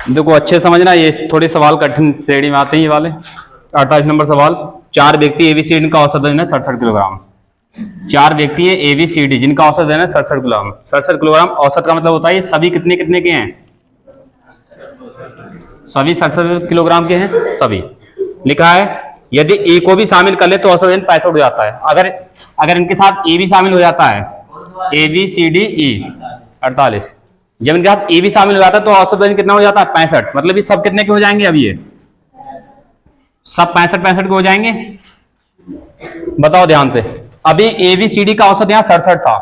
देखो अच्छे समझना, ये थोड़े सवाल कठिन श्रेणी में आते हैं ये वाले। 48 नंबर सवाल, 4 व्यक्ति एबीसी जिनका औसत वजन है 67 किलोग्राम। 4 व्यक्ति है एबीसीडी जिनका औसत वजन है 67 किलोग्राम। 67 किलोग्राम औसत का मतलब होता है ये सभी कितने कितने के हैं, सभी 67 किलोग्राम के हैं सभी। लिखा है यदि ए को भी शामिल कर ले तो औसत वजन 65 हो जाता है। अगर इनके साथ ए भी शामिल हो जाता है, ए बी सी डी ई 48, जब इनके साथ ए भी शामिल हो जाता है तो औसत वजन कितना हो जाता है 65। मतलब ये सब कितने के हो जाएंगे, अब ये सब 65 के हो जाएंगे। बताओ ध्यान से, अभी ए बी सी डी का औसत यहाँ 67 था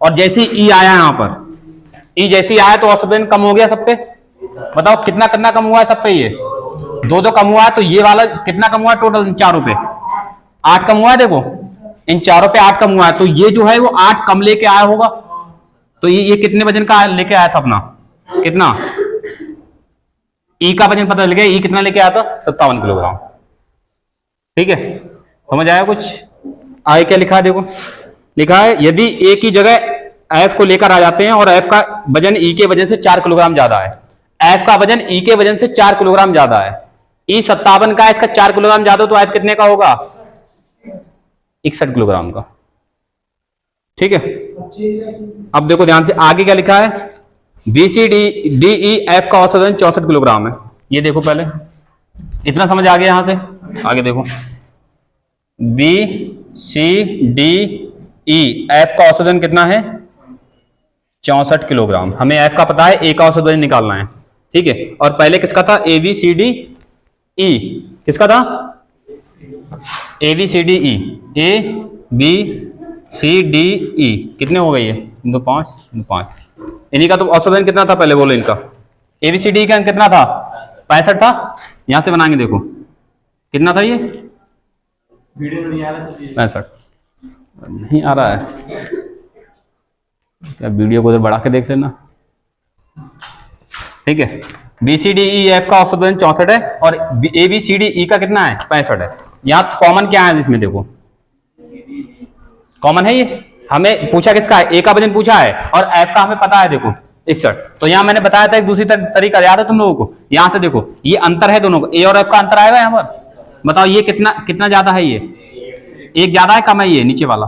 और जैसे ई आया यहाँ पर, ई जैसे ही आया तो औसत वजन कम हो गया सब पे। बताओ कितना कितना कम हुआ है सब पे, ये 2 कम हुआ है। तो ये वाला कितना कम हुआ है टोटल इन चारों पे, 8 कम हुआ है। देखो इन चारों पे 8 कम हुआ है, तो ये जो है वो 8 कम लेके आया होगा। तो ये कितने वजन का लेके आया था अपना, कितना, ई का वजन पता चल गया, ई कितना लेके आया था 57 किलोग्राम। ठीक है, समझ आया कुछ। आगे क्या लिखा है, देखो लिखा है यदि ए की जगह एफ को लेकर आ जाते हैं और एफ का वजन ई के वजन से 4 किलोग्राम ज्यादा है, एफ का वजन ई के वजन से 4 किलोग्राम ज्यादा है, ई 57 का है, इसका 4 किलोग्राम ज्यादा, तो एफ कितने का होगा 61 किलोग्राम का। ठीक है, अब देखो ध्यान से आगे क्या लिखा है, B C D D E F का औसत वजन 64 किलोग्राम है। ये देखो पहले इतना समझ आ गया, यहां से आगे देखो B C D E F का औसत वजन कितना है 64 किलोग्राम। हमें एफ का पता है, ए का औसत वजन निकालना है। ठीक है, और पहले किसका था, A B C D E, किसका था A B C D E, A B C D E कितने हो गए ये 2 5 2 5, इन्हीं का तो औसत वजन कितना था पहले बोलो, इनका ए बी सी डी का कितना था 65 था। यहां से बनाएंगे, देखो कितना था ये, वीडियो नहीं आ रहा है 65 नहीं आ रहा है क्या, वीडियो को तो बढ़ा के देख लेना। ठीक है, B C D E F का औसत वजन 64 है और ए बी सी डी ई का कितना है 65 है। यहाँ कॉमन क्या है इसमें, देखो कॉमन है, ये हमें पूछा किसका है, ए का वजन पूछा है और एफ का हमें पता है देखो 61। तो यहाँ मैंने बताया था एक दूसरी तरीका याद है तुम लोगों को, यहाँ से देखो ये अंतर है दोनों को, ए और एफ का अंतर आएगा यहाँ पर। बताओ ये कितना कितना ज्यादा है, ये एक ज्यादा है कम है, ये नीचे वाला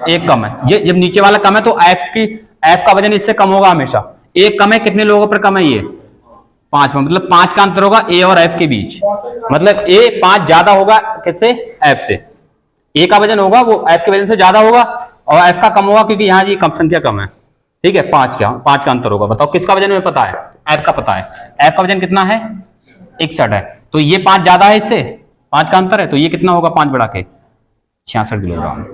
एक कम है। ये जब नीचे वाला कम है तो एफ का वजन इससे कम होगा हमेशा। एक कम है, कितने लोगों पर कम है, ये 5 में, मतलब 5 का अंतर होगा ए और एफ के बीच। मतलब ए 5 ज्यादा होगा किससे, एफ से। ए का वजन होगा वो एफ के वजन से ज्यादा होगा और एफ का कम होगा क्योंकि यहाँ ये कम संख्या कम है। ठीक है, 5 का अंतर होगा। बताओ किसका वजन हमें पता है, एफ का पता है, एफ का वजन कितना है 61 है, तो ये 5 ज्यादा है इससे, 5 का अंतर है, तो ये कितना होगा 5 बढ़ा के 66 किलोग्राम।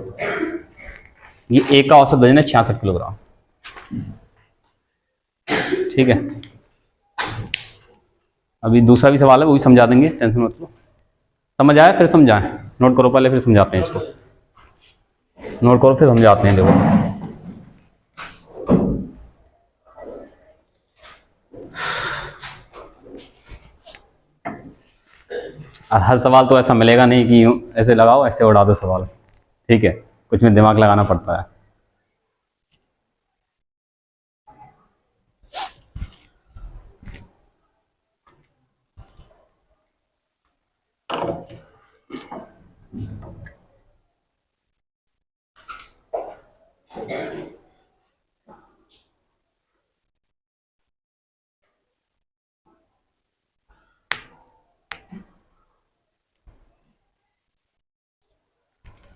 ये ए का औसत वजन है 66 किलोग्राम। ठीक है, अभी दूसरा भी सवाल है वो भी समझा देंगे, टेंशन मत लो। समझ आया, फिर समझाएं, नोट करो पहले फिर समझाते हैं इसको, नोट करो फिर समझाते हैं। देखो हर सवाल तो ऐसा मिलेगा नहीं कि ऐसे लगाओ ऐसे उड़ा दो सवाल। ठीक है, कुछ में दिमाग लगाना पड़ता है।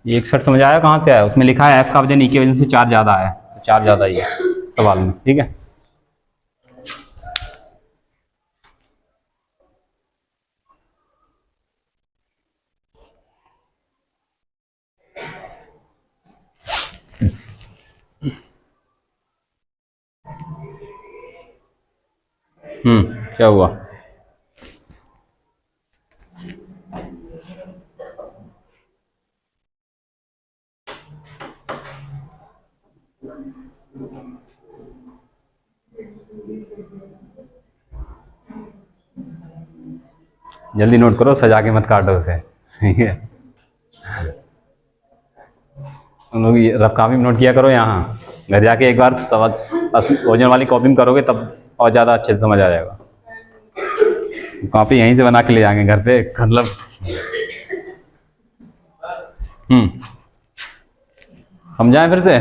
ये 61 समझ आया कहाँ से आया, उसमें लिखा है एफ का वजन ई के वजन से 4 ज्यादा है, तो 4 ज्यादा ही है सवाल में। ठीक है, क्या हुआ, जल्दी नोट करो, सजा के मत काटो उसे। ठीक है, उन लोग ये रफ कॉपी में नोट किया करो, यहाँ घर जाके एक बार सबक ओरिजिनल वाली कॉपी में करोगे तब और ज़्यादा अच्छे से समझ आ जाएगा। कॉपी यहीं से बना के ले जाएंगे घर पे, मतलब समझाएं फिर से।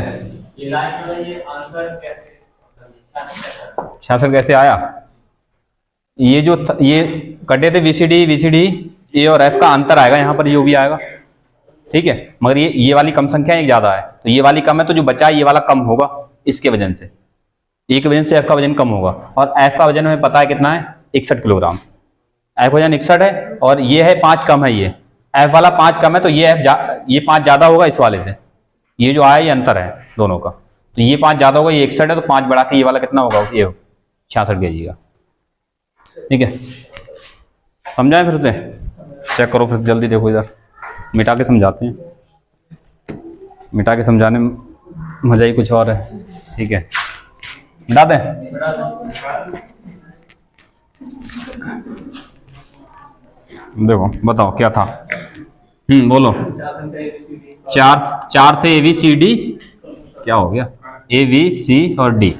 शासन कैसे आया, ये जो ये कटे थे VCD ए और एफ का अंतर आएगा यहाँ पर, जो भी आएगा, ठीक है। मगर ये वाली कम संख्या एक ज्यादा है, तो ये वाली कम है, तो जो बचा है ये वाला कम होगा, इसके वजन से, ए के वजन से एफ का वजन कम होगा। और एफ का वजन हमें पता है कितना है, 61 किलोग्राम। एफ वजन 61 है और ये है 5 कम है, ये एफ वाला 5 कम है, तो ये ये 5 ज्यादा होगा इस वाले से। ये जो आया ये अंतर है दोनों का, तो ये 5 ज्यादा होगा, ये 61 है, तो 5 बढ़ा के ये वाला कितना होगा, ये 66 kg का। ठीक है, समझाएं फिर से, चेक करो फिर जल्दी, देखो इधर मिटा के समझाते हैं, मिटा के समझाने में मजा ही कुछ और है। ठीक है, मिटा दें। देखो बताओ क्या था, बोलो। चार थे ABCD, क्या हो गया, ABC और D।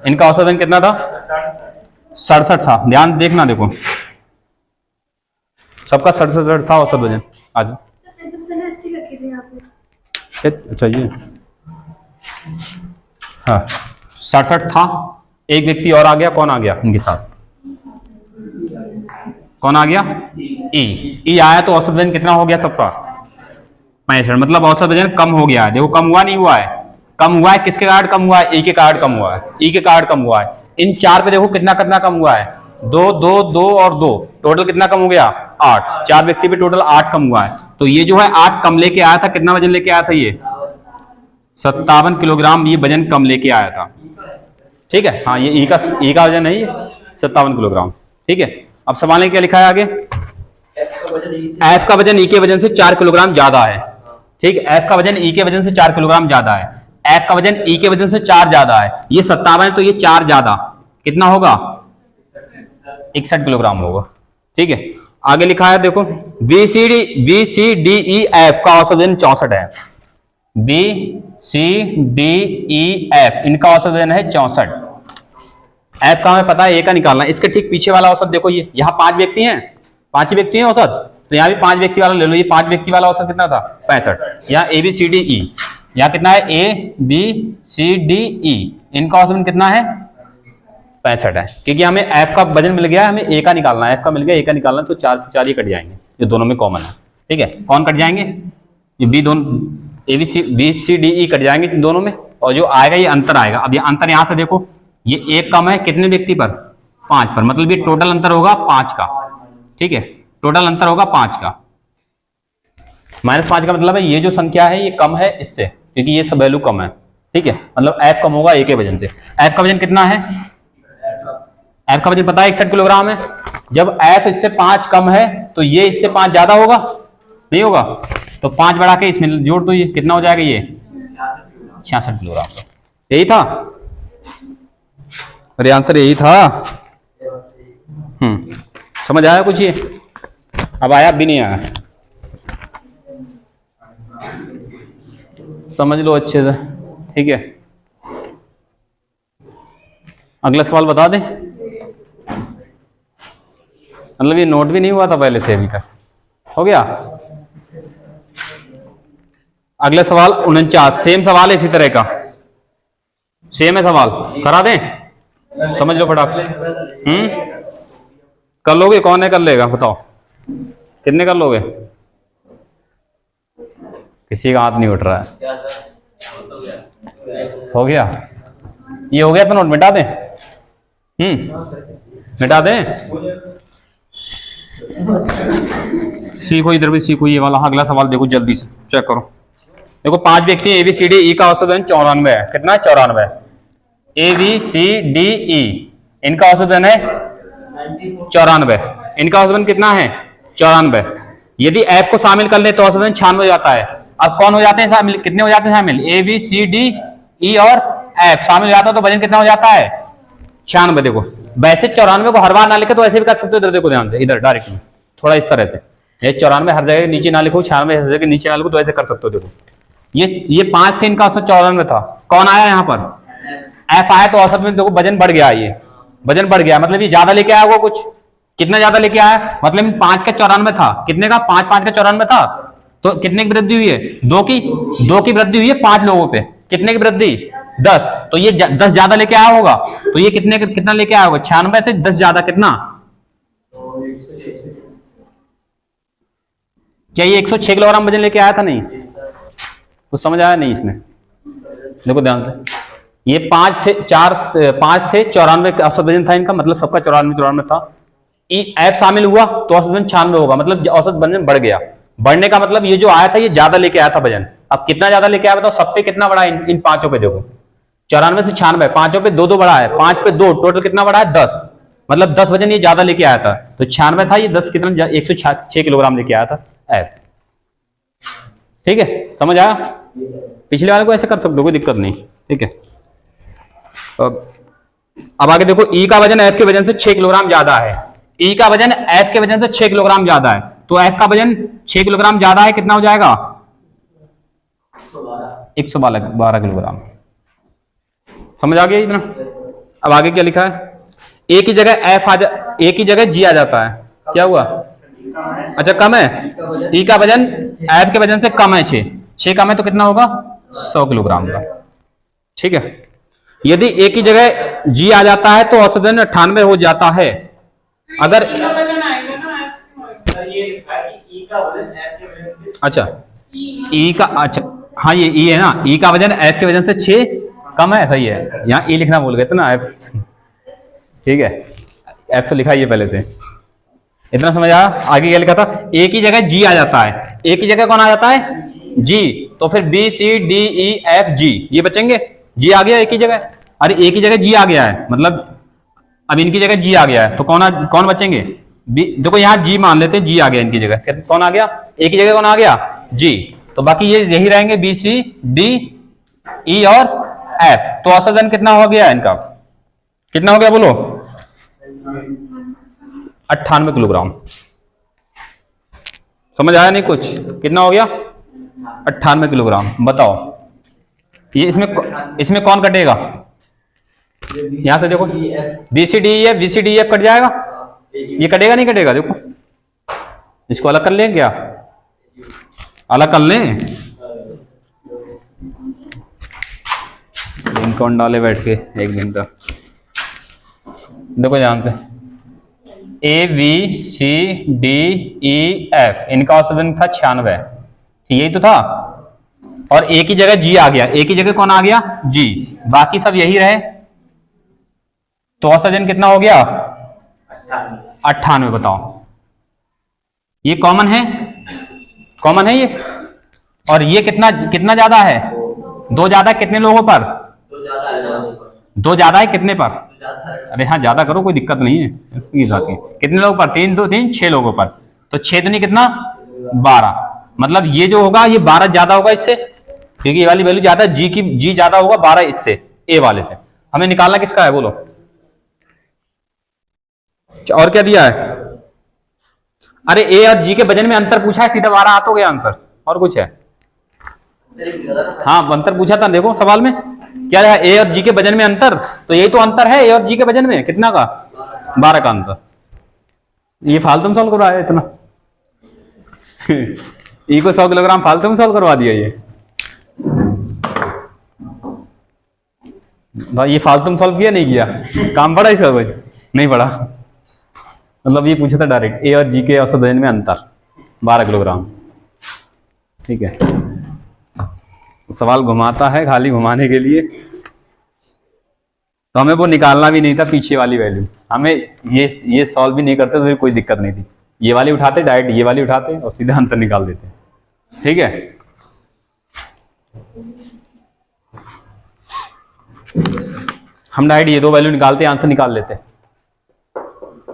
इनका औसत वजन कितना था, 67 था। ध्यान देखना, देखो सबका 67 था औसत वजन। आज अच्छा ये हाँ 67 था। एक व्यक्ति और आ गया, कौन आ गया इनके साथ, कौन आ गया, ई आया, तो औसत वजन कितना हो गया सबका, 65। मतलब औसत वजन कम हो गया है। देखो कम हुआ नहीं हुआ है, कम हुआ है किसके कारण कम हुआ है, ई के कारण कम हुआ है, ई के कारण कम हुआ है। इन 4 पे देखो कितना कितना कम हुआ है, 2 2 2 और 2, टोटल कितना कम हो गया, 8। 4 व्यक्ति पे टोटल 8 कम हुआ है। तो ये जो है 8 कम लेके आया था, कितना वजन लेके आया था, ये 57 किलोग्राम ये वजन कम लेके आया था। ठीक है, हाँ ये ई का वजन है, ये 57 किलोग्राम। ठीक है, अब सवाल में क्या लिखा है आगे, एफ का वजन ई के वजन से 4 किलोग्राम ज्यादा है। ठीक है, एफ का वजन ई के वजन से 4 किलोग्राम ज्यादा है, एफ का वजन ई के वजन से 4 ज्यादा है। ये 57 है, तो ये 4 ज्यादा कितना होगा, 61 किलोग्राम होगा। ठीक है, आगे लिखा है देखो, BCDE का औसत वजन 64 है। BCDEF इनका औसत वजन है 64। एफ का हमें पता है, ए का निकालना है। इसके ठीक पीछे वाला औसत देखो, ये यहाँ 5 व्यक्ति हैं, 5 ही व्यक्ति हैं औसत, तो यहाँ भी 5 व्यक्ति वाला ले लो। ये 5 व्यक्ति वाला औसत कितना था, 65। यहाँ ABCDE, यहाँ कितना है, ABCDE, इनका औसत कितना है, 65 है। क्योंकि हमें एफ का वजन मिल गया, हमें ए का निकालना है, एफ का मिल गया, ए का निकालना है, तो 4 से 4 ही कट जाएंगे, ये दोनों में कॉमन है। ठीक है, कौन कट जाएंगे, ये BCDE कट जाएंगे दोनों में, और जो आएगा ये अंतर आएगा। अब ये अंतर यहाँ से देखो, ये 1 कम है कितने व्यक्ति पर, 5 पर, मतलब ये टोटल अंतर होगा 5 का। ठीक है, टोटल अंतर होगा 5 का। -5 का मतलब है ये जो संख्या है ये कम है इससे, क्योंकि ये सब वैल्यू कम है। ठीक है, मतलब एफ कम होगा ए के वजन से। एफ का वजन कितना है, एफ का वजन पता है 61 किलोग्राम है। जब एफ इससे 5 कम है तो ये इससे 5 ज्यादा होगा, नहीं होगा, तो 5 बढ़ा के इसमें जोड़ दो, ये कितना हो जाएगा, ये 66 किलोग्राम। यही था, अरे आंसर यही था। समझ आया कुछ, ये अब आया भी नहीं आया, समझ लो अच्छे से। ठीक है, अगला सवाल बता दें, मतलब ये नोट भी नहीं हुआ था पहले से, अभी तक हो गया। अगला सवाल 49, सेम सवाल है, इसी तरह का सेम है सवाल, करा दें, समझ लो फटाक से। कर लोगे, कौन है कर लेगा, बताओ कितने कर लोगे, किसी का हाथ नहीं उठ रहा है, हो गया, ये हो गया तो नोट मिटा दें, मिटा दें, सीखो इधर भी सीखो ये वाला। अगला सवाल देखो जल्दी से चेक करो, देखो 5 व्यक्ति ABCDE का औसत वजन 94 है, कितना है, 94। ABCDE इनका औसत वजन है 94, इनका औसत वजन कितना है, 94। यदि F को शामिल कर ले तो औसत वजन 96 हो जाता है। अब कौन हो जाते हैं शामिल, कितने हो जाते हैं शामिल, ABCDE और F शामिल हो जाता है, तो वजन कितना हो जाता है, 96। देखो वैसे 94 को हर बार ना लिखे तो ऐसे भी कर सकते हो, इधर देखो ध्यान से, इधर डायरेक्ट में थोड़ा इस तरह से ये 94 हर जगह नीचे ना लिखो, 96 हर जगह नीचे ना लिखो, तो ऐसे कर सकते हो। देखो ये 5 थे, इनका औसत 94 था। कौन आया यहाँ पर? एफ आया, तो औसत में देखो वजन बढ़ गया। ये वजन बढ़ गया मतलब ये ज्यादा लेके आया होगा कुछ। कितना ज्यादा लेके आया? मतलब 5 का 94 था, कितने का? 5 का 94 था, तो कितने की वृद्धि हुई है? 2 की वृद्धि हुई है 5 लोगों पे। कितने की वृद्धि? 10। तो ये 10 ज्यादा लेके आया होगा, तो ये कितना लेके आया होगा? 96 से 10 ज्यादा कितना? क्या ये 106 किलोग्राम वजन लेके आया था? नहीं। तो समझ आया नहीं इसमें? देखो ध्यान से, ये 5 थे, 94 का औसत वजन था इनका, मतलब सबका 94 था। एफ शामिल हुआ तो औसत वजन 96 होगा, मतलब औसत वजन बढ़ गया। बढ़ने का मतलब ये जो आया था ये ज्यादा लेके आया था वजन। अब कितना ज्यादा लेके आया बताओ? सब पे कितना बढ़ा है? इन पांचों पे देखो, 94 से 96, पांचों पे 2-2 बढ़ा है, 5 पे 2, टोटल कितना बढ़ा है? 10। मतलब 10 वजन ये ज्यादा लेके आया था। तो 96 था, ये 10 कितना? 106 किलोग्राम लेके आया था एफ। ठीक है, समझ आया? पिछले वाले को ऐसे कर सकते हो, कोई दिक्कत नहीं। ठीक है, अब आगे देखो, ई का वजन एफ के वजन से 6 किलोग्राम ज्यादा है। ई का वजन एफ के वजन से 6 किलोग्राम ज्यादा है, तो एफ का वजन 6 किलोग्राम ज्यादा है, कितना हो जाएगा? 112 किलोग्राम। समझ आ गया इतना? अब आगे क्या लिखा है? ए की जगह एफ ए की जगह जी आ जाता है। क्या हुआ? अच्छा, कम है। ई का वजन एफ के वजन से कम है, 6 कम है, तो कितना होगा? 100 किलोग्राम का। ठीक है, यदि ए की जगह जी आ जाता है तो औसत वजन 98 हो जाता है। अगर अच्छा ई का, अच्छा हाँ ये ई है ना, ई का वजन एफ के वजन से 6 कम है, सही है। यहाँ ई लिखना भूल गए थे ना, एफ। ठीक है, एफ तो लिखा ही है पहले से। इतना समझ आया? आगे क्या लिखा था? ए की जगह जी आ जाता है। ए की जगह कौन आ जाता है? जी। तो फिर B C D E F G ये बचेंगे। जी आ गया ए की जगह, अरे ए की जगह जी आ गया है, मतलब अब इनकी जगह जी आ गया है, तो कौन बचेंगे? बी। देखो यहाँ जी मान लेते हैं, जी आ गया इनकी जगह, कौन आ गया? ए की जगह कौन आ गया? जी। तो बाकी ये यही रहेंगे, बी सी डी ई और एफ। तो औसत वजन कितना हो गया इनका? कितना हो गया बोलो? 98 किलोग्राम। समझ आया नहीं कुछ? कितना हो गया? 98 किलोग्राम। बताओ ये इसमें कौन कटेगा? यहां से देखो, B C D F cut जाएगा। ये कटेगा नहीं कटेगा? देखो इसको अलग कर लें क्या? अलग कर लें। लिंक कौन डाले बैठ के? एक मिनट, देखो ध्यान से, A B C D E F इनका औसत वजन था 96, यही तो था। और ए की जगह जी आ गया, ए की जगह कौन आ गया? जी। बाकी सब यही रहे, तो औसत वजन कितना हो गया? 98। बताओ, ये कॉमन है, कॉमन है ये। और ये कितना ज्यादा है? 2 ज्यादा कितने लोगों पर? 2 ज्यादा है कितने पर? अरे हाँ, ज्यादा करो, कोई दिक्कत नहीं है। कितने लोगों पर? 3 2 3 6 लोगों पर। तो 6 दूनी कितना? 12। मतलब ये जो होगा ये 12 ज्यादा होगा इससे, क्योंकि ये वाली वैल्यू ज्यादा, जी ज्यादा होगा 12 इससे, ए वाले से। हमें निकालना किसका है बोलो? और क्या दिया है? अरे ए और जी के वजन में अंतर पूछा है, सीधा 12 हाथ हो गया आंसर। और कुछ है? हाँ, अंतर पूछा था, देखो सवाल में क्या है? ए और जी के वजन में अंतर, तो यही तो अंतर है, ए और जी के वजन में कितना का? 12 का अंतर। ये फालतू में सॉल्व करवाया इतना। ई को 100 किलोग्राम फालतू में सॉल्व करवा दिया ये भाई। ये फालतू में सॉल्व किया नहीं किया? काम पड़ा इसका? कुछ नहीं पड़ा। मतलब ये पूछा था डायरेक्ट, ए और जी के औसत वजन में अंतर 12 किलोग्राम। ठीक है, सवाल घुमाता है खाली घुमाने के लिए, तो हमें वो निकालना भी नहीं था पीछे वाली वैल्यू। हमें ये सॉल्व भी नहीं करते तो कोई दिक्कत नहीं थी। ये वाली उठाते डायरेक्ट, ये वाली उठाते और सीधा अंतर निकाल देते। ठीक है, हम डायरेक्ट ये 2 वैल्यू निकालते, आंसर निकाल लेते।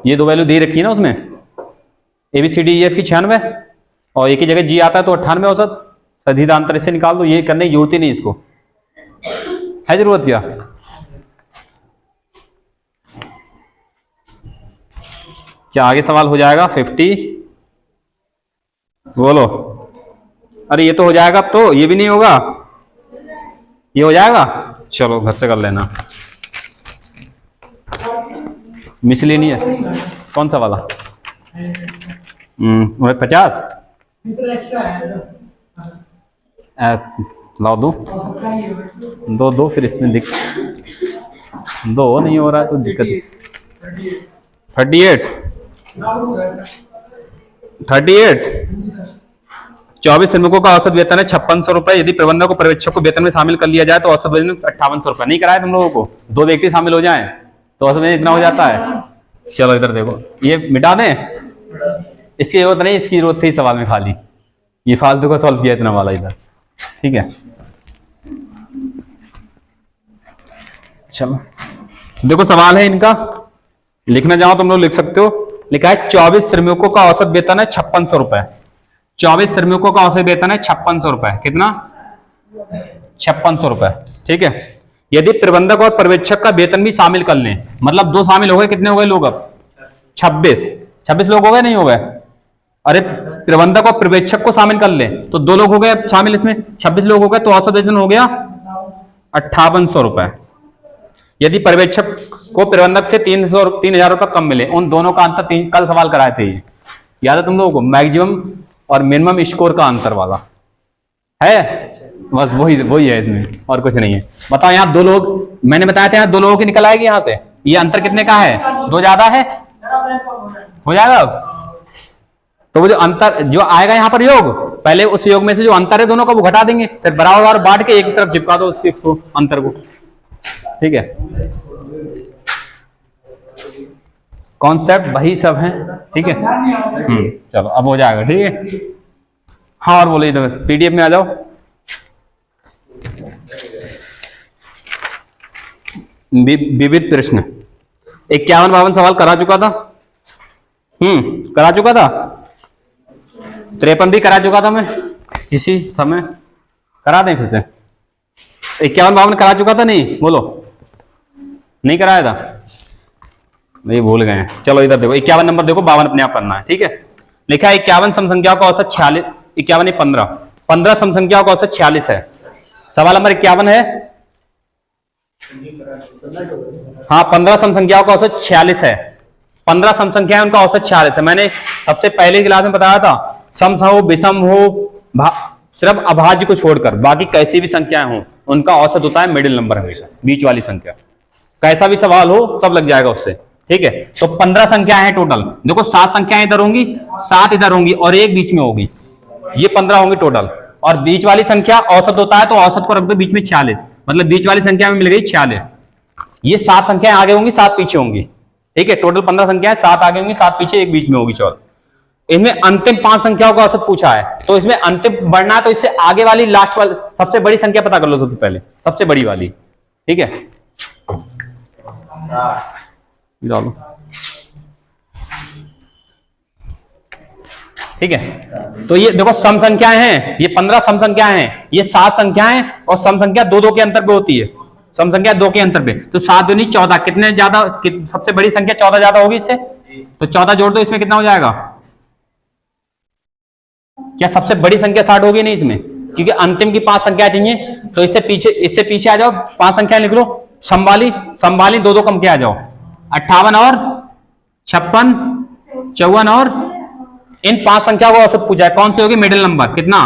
ये 2 वैल्यू दे रखी है ना उसमें, A B C D E F की 96 और ए की जगह जी आता है तो 98 औसत। सीधा अंतर इससे निकाल दो, ये करने की जरूरत ही नहीं, इसको है जरूरत क्या? क्या आगे सवाल हो जाएगा? 50 बोलो। अरे ये तो हो जाएगा, अब तो ये भी नहीं होगा, ये हो जाएगा। चलो घर से कर लेना। मिसलेनियस कौन सा वाला? 50। लाओ दो दो दो, फिर इसमें दो नहीं हो रहा है तो दिक्कत। 38 24 श्रमिकों का औसत वेतन है 5600 रुपए। यदि प्रबंधक को पर्यवेक्षक को वेतन में शामिल कर लिया जाए तो औसत वेतन 5800 रुपए। नहीं कराया तुम लोगों को? 2 व्यक्ति शामिल हो जाएं तो औसत वेतन इतना हो जाता है। चलो इधर देखो, ये मिटा दें, इसकी जरूरत नहीं, इसकी जरूरत थी सवाल में खाली, ये फालतू का सॉल्व किया इतना वाला इधर। ठीक है, चलो देखो सवाल है इनका, लिखना चाहो तुम लोग लिख सकते हो। लिखा है 24 श्रमिकों का औसत वेतन है 5600 रुपए। 24 श्रमिकों का औसत वेतन है 5600 रुपए। कितना? 5600 रुपए। ठीक है, यदि प्रबंधक और पर्यवेक्षक का वेतन भी शामिल कर लें, मतलब 2 शामिल हो गए, कितने हो गए लोग अब? 26 लोग हो गए, नहीं हो गए? अरे प्रबंधक और पर्यवेक्षक को शामिल कर ले तो 2 लोग हो गए शामिल, इसमें 26 लोग हो गए, तो औसत वेतन हो गया 5800 रुपए। यदि पर्यवेक्षक को प्रबंधक से 3000 रुपए कम मिले, उन दोनों का अंतर कल सवाल कराए थे, ये याद है तुम लोगों को? मैक्सिमम और मिनिमम स्कोर का अंतर वाला है, बस वही है इसमें, और कुछ नहीं है। बताओ, यहाँ 2 लोग मैंने बताया था, यहाँ 2 लोगों की निकल आएगी यहाँ से, ये अंतर कितने का है? 2 ज्यादा है, हो जाएगा अब। तो वो जो अंतर जो आएगा यहाँ पर योग, पहले उस योग में से जो अंतर है दोनों का वो घटा देंगे, फिर बराबर बांट के एक तरफ चिपका दो उस अंतर को। ठीक है, कॉन्सेप्ट वही सब है। ठीक है, चलो अब हो जाएगा। ठीक है, हाँ और बोलिए, तो पीडीएफ में आ जाओ। विविध प्रश्न 51-52 सवाल करा चुका था। करा चुका था। 53 भी करा चुका था मैं, किसी समय करा दें फिर से। 51-52 करा चुका था, नहीं बोलो? नहीं कराया था, नहीं भूल गए हैं। चलो इधर देखो, 51 नंबर देखो, 52 अपने आप करना है। ठीक है, लिखा है 51 सम संख्याओं का औसत 46, 51 15 सम संख्याओं का औसत 46 है। सवाल नंबर 51 है। हाँ, 15 सम संख्याओं का औसत 46 है। 15 सम संख्या उनका औसत 46 है। मैंने सबसे पहले क्लास में बताया था, सम हो विषम हो, सिर्फ अभाज्य को छोड़कर बाकी कैसी भी संख्याएं हो उनका औसत होता है मिडिल नंबर, हमेशा बीच वाली संख्या। कैसा भी सवाल हो सब लग जाएगा उससे। ठीक है, तो 15 संख्याएं हैं टोटल। देखो 7 संख्याएं इधर होंगी, 7 इधर होंगी और एक बीच में होगी, ये 15 होंगी टोटल। और बीच वाली संख्या औसत होता है, तो औसत को रख दो बीच में 46, मतलब बीच वाली संख्या में मिल गई 46। ये 7 संख्याएं आगे होंगी, 7 पीछे होंगी। ठीक है, टोटल 15 संख्याएं, 7 आगे होंगी, 7 पीछे, एक बीच में होगी 14। इनमें अंतिम 5 संख्याओं का औसत पूछा है, तो इसमें अंतिम बढ़ना है तो इससे आगे वाली लास्ट वाली सबसे बड़ी संख्या पता कर लो सबसे पहले, सबसे बड़ी वाली। ठीक है, डालो। ठीक है, तो ये देखो सम संख्याएं हैं, ये 15 सम संख्याएं हैं, ये 7 संख्याएं और सम संख्या 2-2 के अंतर पे होती है। सम संख्या 2 के अंतर पे, तो 7 दूनी 14, कितने ज्यादा, सबसे बड़ी संख्या 14 ज्यादा होगी इससे, तो 14 जोड़ दो, इसमें कितना हो जाएगा? क्या सबसे बड़ी संख्या 60 होगी? नहीं इसमें, क्योंकि अंतिम की 5 संख्या चाहिए, तो इससे पीछे आ जाओ, 5 संख्या लिख लो, संभाली 2-2 कम के आ जाओ, 58 और 56, 54 और इन 5 संख्या को औसत पूछा है, कौन सी होगी मिडिल नंबर? कितना?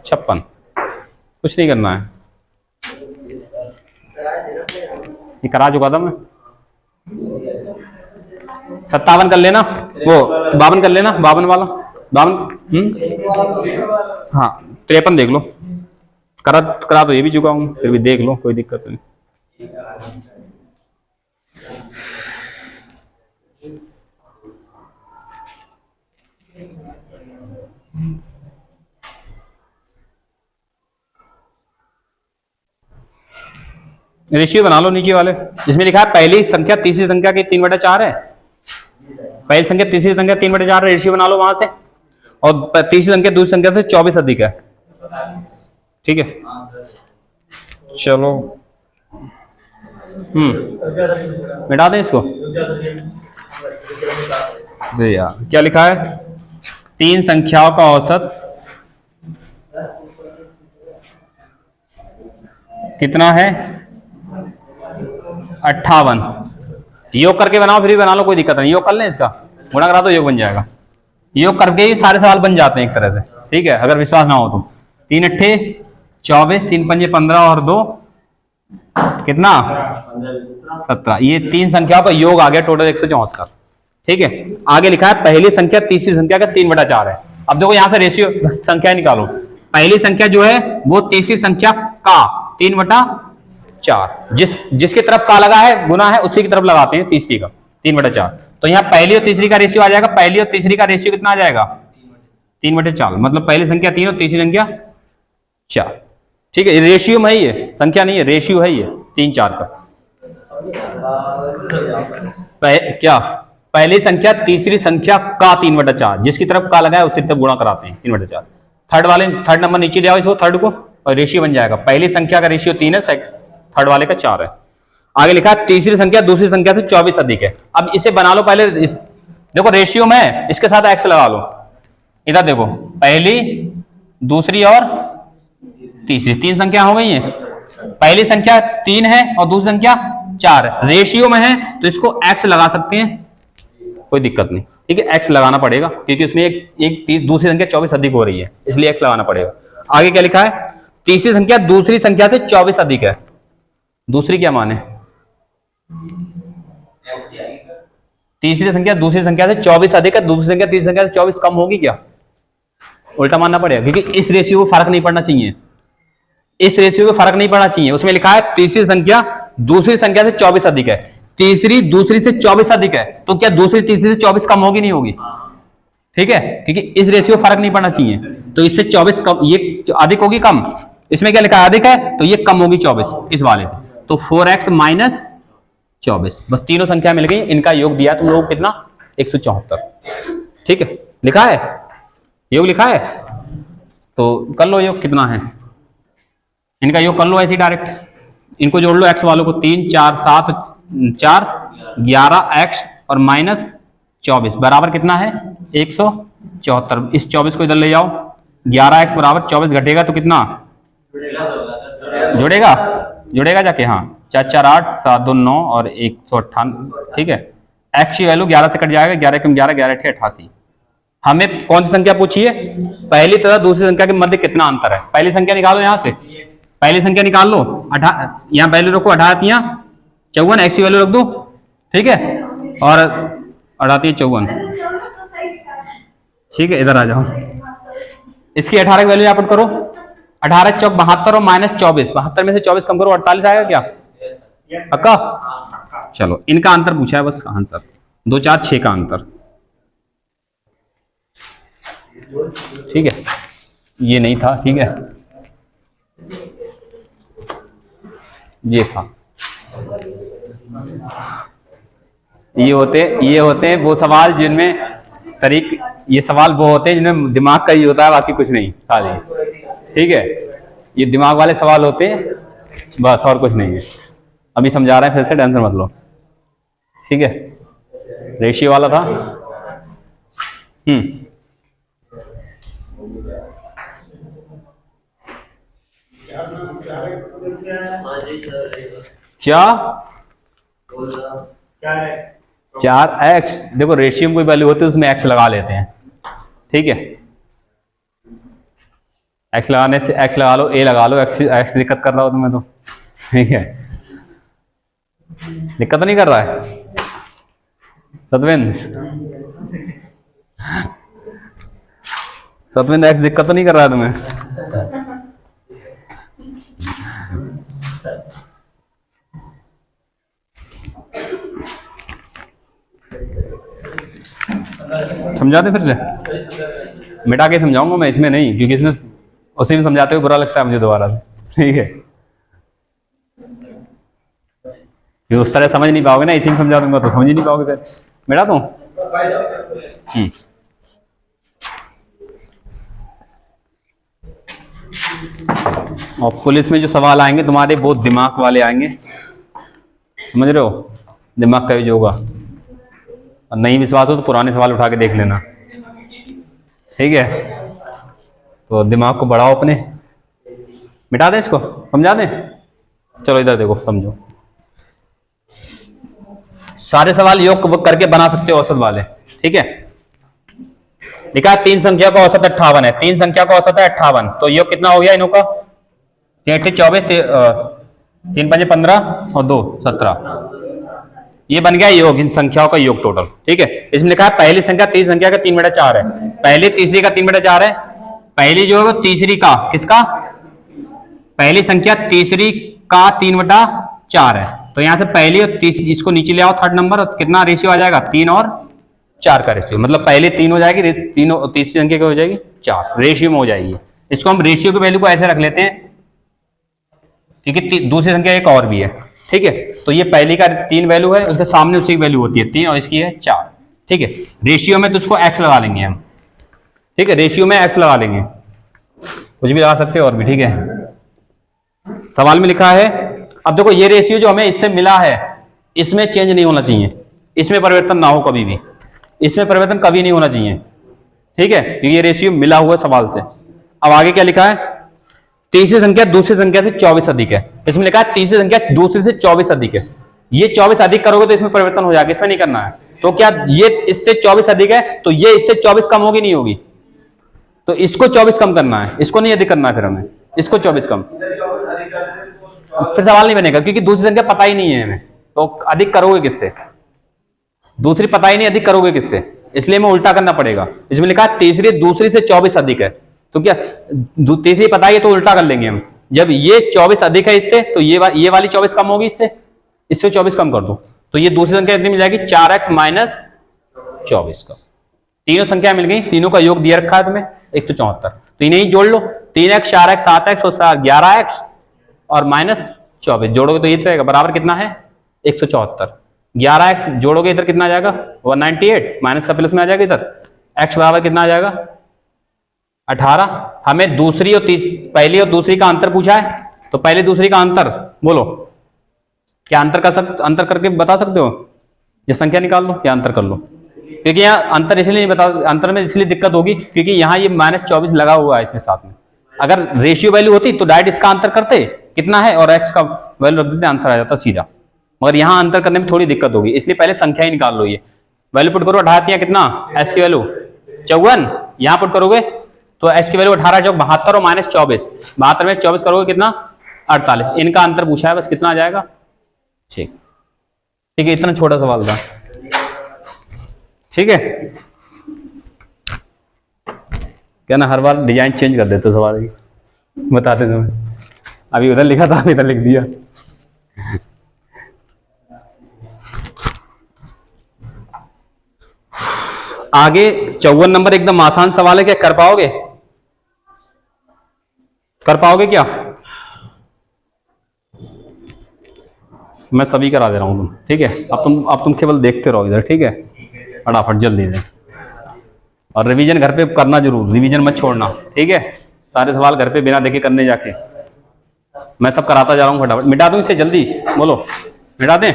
56। कुछ नहीं करना है, ये करा चुका था मैं। 57 कर लेना, वो 52 कर लेना, 52 वाला 52। हाँ 53 देख लो, करा तो ये भी चुका हूं, फिर भी देख लो, कोई दिक्कत नहीं। रेशियो बना लो नीचे वाले, जिसमें लिखा है पहली संख्या तीसरी संख्या की 3/4 है। पहली संख्या तीसरी संख्या 3/4 रेशियो बना लो वहां से, और तीसरी संख्या दूसरी संख्या से 24 अधिक है। ठीक है, चलो मिटा दें इसको। यार क्या लिखा है? तीन संख्याओं का औसत कितना है 58। योग करके बनाओ, फिर भी बना लो, कोई दिक्कत नहीं। योग कर लें, इसका गुणा करा तो योग बन जाएगा। योग करके ही सारे सवाल बन जाते हैं एक तरह से, ठीक है, अगर विश्वास ना हो तो। 3 अट्ठे 24, 3 पंजे 15 और 2 कितना 17। ये तीन संख्याओं का योग आ गया टोटल 174। ठीक है, आगे लिखा है पहली संख्या तीसरी संख्या का 3/4 है। अब देखो यहां से रेशियो संख्या निकालो। पहली संख्या जो है वो तीसरी संख्या का 3/4, जिसकी तरफ का लगा है गुना है उसी की तरफ लगाते हैं तीसरी का 3/4। तो यहाँ पहली और तीसरी का रेशियो आ जाएगा। पहली और तीसरी का रेशियो कितना आ जाएगा 3/4, मतलब पहली संख्या 3 और तीसरी संख्या 4। ठीक है, रेशियो में ही है, संख्या नहीं है, रेशियो है ये 3 4 का। क्या पहली संख्या तीसरी संख्या का 3/4, जिसकी तरफ का लगा है उसकी तरफ गुणा कराते हैं 3/4। थर्ड नंबर नीचे ले आओ इसको, थर्ड को, और रेशियो बन जाएगा। पहली संख्या का रेशियो 3 है, थर्ड वाले का 4 है। आगे लिखा है तीसरी संख्या दूसरी संख्या से 24 अधिक है। अब इसे बना लो पहले, देखो रेशियो में इसके साथ एक्स लगा लो। इधर देखो, पहली दूसरी और तीसरी, तीन संख्या हो गई है। पहली संख्या 3 है और दूसरी संख्या 4 है, रेशियो में है तो इसको एक्स लगा सकते हैं, कोई दिक्कत नहीं। ठीक है, एक्स लगाना पड़ेगा क्योंकि उसमें एक दूसरी संख्या 24 अधिक हो रही है, इसलिए एक्स लगाना पड़ेगा। आगे क्या लिखा है, तीसरी संख्या दूसरी संख्या से 24 अधिक है। दूसरी क्या माने, तीसरी संख्या दूसरी संख्या से 24 अधिक है, दूसरी संख्या तीसरी संख्या से 24 कम होगी क्या, उल्टा मानना पड़ेगा, क्योंकि इस रेशियो को फर्क नहीं पड़ना चाहिए, इस रेशियो को फर्क नहीं पड़ना चाहिए। उसमें लिखा है तीसरी संख्या दूसरी संख्या से 24 अधिक है, तीसरी दूसरी से 24 अधिक है, तो क्या दूसरी तीसरी से 24 कम होगी नहीं होगी। ठीक है, क्योंकि इस रेशियो फर्क नहीं पड़ना चाहिए, तो इससे 24 कम, ये अधिक होगी कम। इसमें क्या लिखा है अधिक है, तो ये कम होगी 24 इस वाले से, तो 4x माइनस 24। बस तीनों संख्या मिल गई, इनका योग दिया तुम लोग कितना 174। ठीक है, लिखा है योग, लिखा है तो कर लो योग कितना है, इनका योग कर लो ऐसे डायरेक्ट, इनको जोड़ लो x वालों को, 3 4 7 4 11x और माइनस 24 बराबर कितना है 174। इस 24 को इधर ले जाओ, 11x बराबर 24 घटेगा तो कितना जुड़ेगा, जुड़ेगा जाके, हाँ 4 4 8 7 2 9 और 198। ठीक है, x की वैल्यू 11 से कट जाएगा, 11 कम 11 11 88। हमें कौन सी संख्या पूछी है, पहली तथा दूसरी संख्या के मध्य कितना अंतर है। पहली संख्या निकालो, यहां से पहली संख्या निकाल लो, यहां वैल्यू रखो 58 54, एक्स की वैल्यू रख दो। ठीक है, और 58 54। ठीक है, इधर आ जाओ, इसकी 18 की वैल्यू यहाँ पर करो, 18 चौक 72 और माइनस 24, 72 में से 24 कम करो 48 आएगा क्या पक्का। चलो, इनका अंतर पूछा है बस, आंसर 2 4 6 का अंतर। ठीक है, ये नहीं था, ठीक है ये था। ये होते हैं वो सवाल जिनमें ये सवाल वो होते हैं जिनमें दिमाग का ही होता है, बाकी कुछ नहीं खाली। ठीक है, ये दिमाग वाले सवाल होते हैं बस, और कुछ नहीं है। अभी समझा रहे हैं फिर से, टेंशन मत लो। ठीक है, रेशियो वाला था। क्या 4x, देखो रेशियो में कोई वैल्यू होती है उसमें x लगा लेते हैं। ठीक है, x लगाने से x लगा लो, a लगा लो, x दिक्कत कर रहा हो तुम्हें तो। ठीक है, दिक्कत नहीं कर रहा है सतविंद x दिक्कत तो नहीं कर रहा है तुम्हें। समझाते फिर से, मिटा के समझाऊंगा मैं, इसमें नहीं, क्योंकि इसमें उसी में समझाते हुए बुरा लगता है मुझे दोबारा से। ठीक है, उस तरह समझ नहीं पाओगे ना, इसी में समझा दूंगा तो समझ ही नहीं पाओगे, फिर मिटा दूं। और पुलिस में जो सवाल आएंगे तुम्हारे बहुत दिमाग वाले आएंगे, समझ रहे हो, दिमाग का यूज होगा। और नहीं विश्वास हो तो पुराने सवाल उठा के देख लेना। ठीक है, तो दिमाग को बढ़ाओ अपने, मिटा दें इसको, समझा दें। चलो इधर देखो, समझो। सारे सवाल योग करके बना सकते हो औसत वाले, ठीक है। लिखा है 3 संख्या का औसत 58 है, 3 संख्या का औसत है 58, तो योग कितना हो गया इनों का? 24, 3 5 15 और 2 17, ये बन गया योग, इन संख्याओं का योग टोटल, ठीक है। इसमें लिखा है पहली संख्या तीसरी संख्या का 3/4 है, पहली तीसरी का 3/4 है, पहली जो है तीसरी का, किसका? पहली संख्या तीसरी का 3/4 है, तो यहां से पहली और तीसरी, इसको नीचे ले आओ थर्ड नंबर, और कितना रेशियो आ जाएगा? 3 और 4 का रेशियो, मतलब पहले 3 हो जाएगी, तीनों तीसरी संख्या क्या हो जाएगी? 4, रेशियो में हो जाएगी। इसको हम रेशियो की वैल्यू को ऐसे रख लेते हैं, ठीक है। दूसरी संख्या एक और भी है, ठीक है। तो ये पहली का 3 वैल्यू है, उसके सामने उसकी वैल्यू होती है 3 और इसकी है 4, ठीक है। रेशियो में तो उसको x लगा लेंगे हम, ठीक है, रेशियो में x लगा लेंगे, कुछ भी लगा सकते हो और भी, ठीक है। सवाल में लिखा है, अब देखो ये रेशियो जो हमें इससे मिला है, इसमें चेंज नहीं होना चाहिए, इसमें परिवर्तन ना हो कभी भी, इसमें परिवर्तन कभी नहीं होना चाहिए, ठीक है, क्योंकि ये रेशियो मिला हुआ सवाल से। अब आगे क्या लिखा है? तीसरी संख्या दूसरी संख्या से 24 अधिक है, इसमें लिखा है तीसरी संख्या दूसरी से 24 अधिक है। ये 24 अधिक करोगे तो इसमें परिवर्तन हो जाएगा, इसमें नहीं करना है। तो क्या ये इससे 24 अधिक है, तो ये इससे 24 कम होगी, नहीं होगी? तो इसको 24 कम करना है, इसको नहीं अधिक करना है, फिर हमें इसको 24 कम, फिर सवाल नहीं बनेगा, क्योंकि दूसरी संख्या पता ही नहीं है हमें, तो अधिक करोगे किससे? दूसरी पता ही नहीं, अधिक करोगे किससे? इसलिए हमें उल्टा करना पड़ेगा। इसमें लिखा है तीसरी दूसरी से 24 अधिक है, तो क्या तीसरी पता है तो उल्टा कर लेंगे हम। जब ये 24 अधिक है इससे, तो ये वाली 24 कम होगी इससे, इससे 24 कम कर दो, तो ये दूसरी संख्या कितनी मिल जाएगी? 4x माइनस 24 का। तीनों संख्या मिल गई, तीनों का योग दिया रखा है तुम्हें 174, तो इन्हें ही जोड़ लो, 3x 4x 7x और 11x और माइनस 24 जोड़ोगे तो ये रहेगा बराबर कितना है? 174। 11x जोड़ोगे इधर कितना आ जाएगा? 198, माइनस का प्लस में आ जाएगा इधर, x बराबर कितना आ जाएगा? 18। हमें दूसरी और पहली और दूसरी का अंतर पूछा है, तो पहले दूसरी का अंतर बोलो, क्या अंतर करके बता सकते हो? ये संख्या निकाल लो या अंतर कर लो, क्योंकि यहाँ अंतर इसलिए नहीं बता, अंतर में इसलिए दिक्कत होगी क्योंकि यहाँ ये -24 लगा हुआ है इसमें साथ में। अगर रेशियो वैल्यू होती तो डायरेक्ट इसका अंतर करते, कितना है, और x का वैल्यू रख देते, आंसर आ जाता सीधा। मगर यहाँ अंतर करने में थोड़ी दिक्कत होगी, इसलिए पहले संख्या ही निकाल लो। ये वैल्यू पुट करो, 18 कितना, s की वैल्यू 54, यहाँ पुट करोगे तो s की वैल्यू 18 चौक 72 और माइनस 24, 72 में 24 करोगे कितना? 48। इनका अंतर पूछा है, बस कितना आ जाएगा? ठीक, ठीक है, इतना छोटा सवाल था, ठीक है। क्या ना हर बार डिजाइन चेंज कर देते सवाल की, बताते समय, अभी उधर लिखा था इधर लिख दिया। आगे 54 नंबर एकदम आसान सवाल है, क्या कर पाओगे? कर पाओगे क्या? मैं सभी करा दे रहा हूं तुम, ठीक है। अब तुम केवल देखते रहो इधर, ठीक है, फटाफट जल्दी से। और रिवीजन घर पे करना जरूर, रिवीजन मत छोड़ना, ठीक है। सारे सवाल घर पे बिना देखे करने जाके, मैं सब कराता जा रहा हूँ, फटाफट मिटा दूं इसे, जल्दी बोलो, मिटा दें।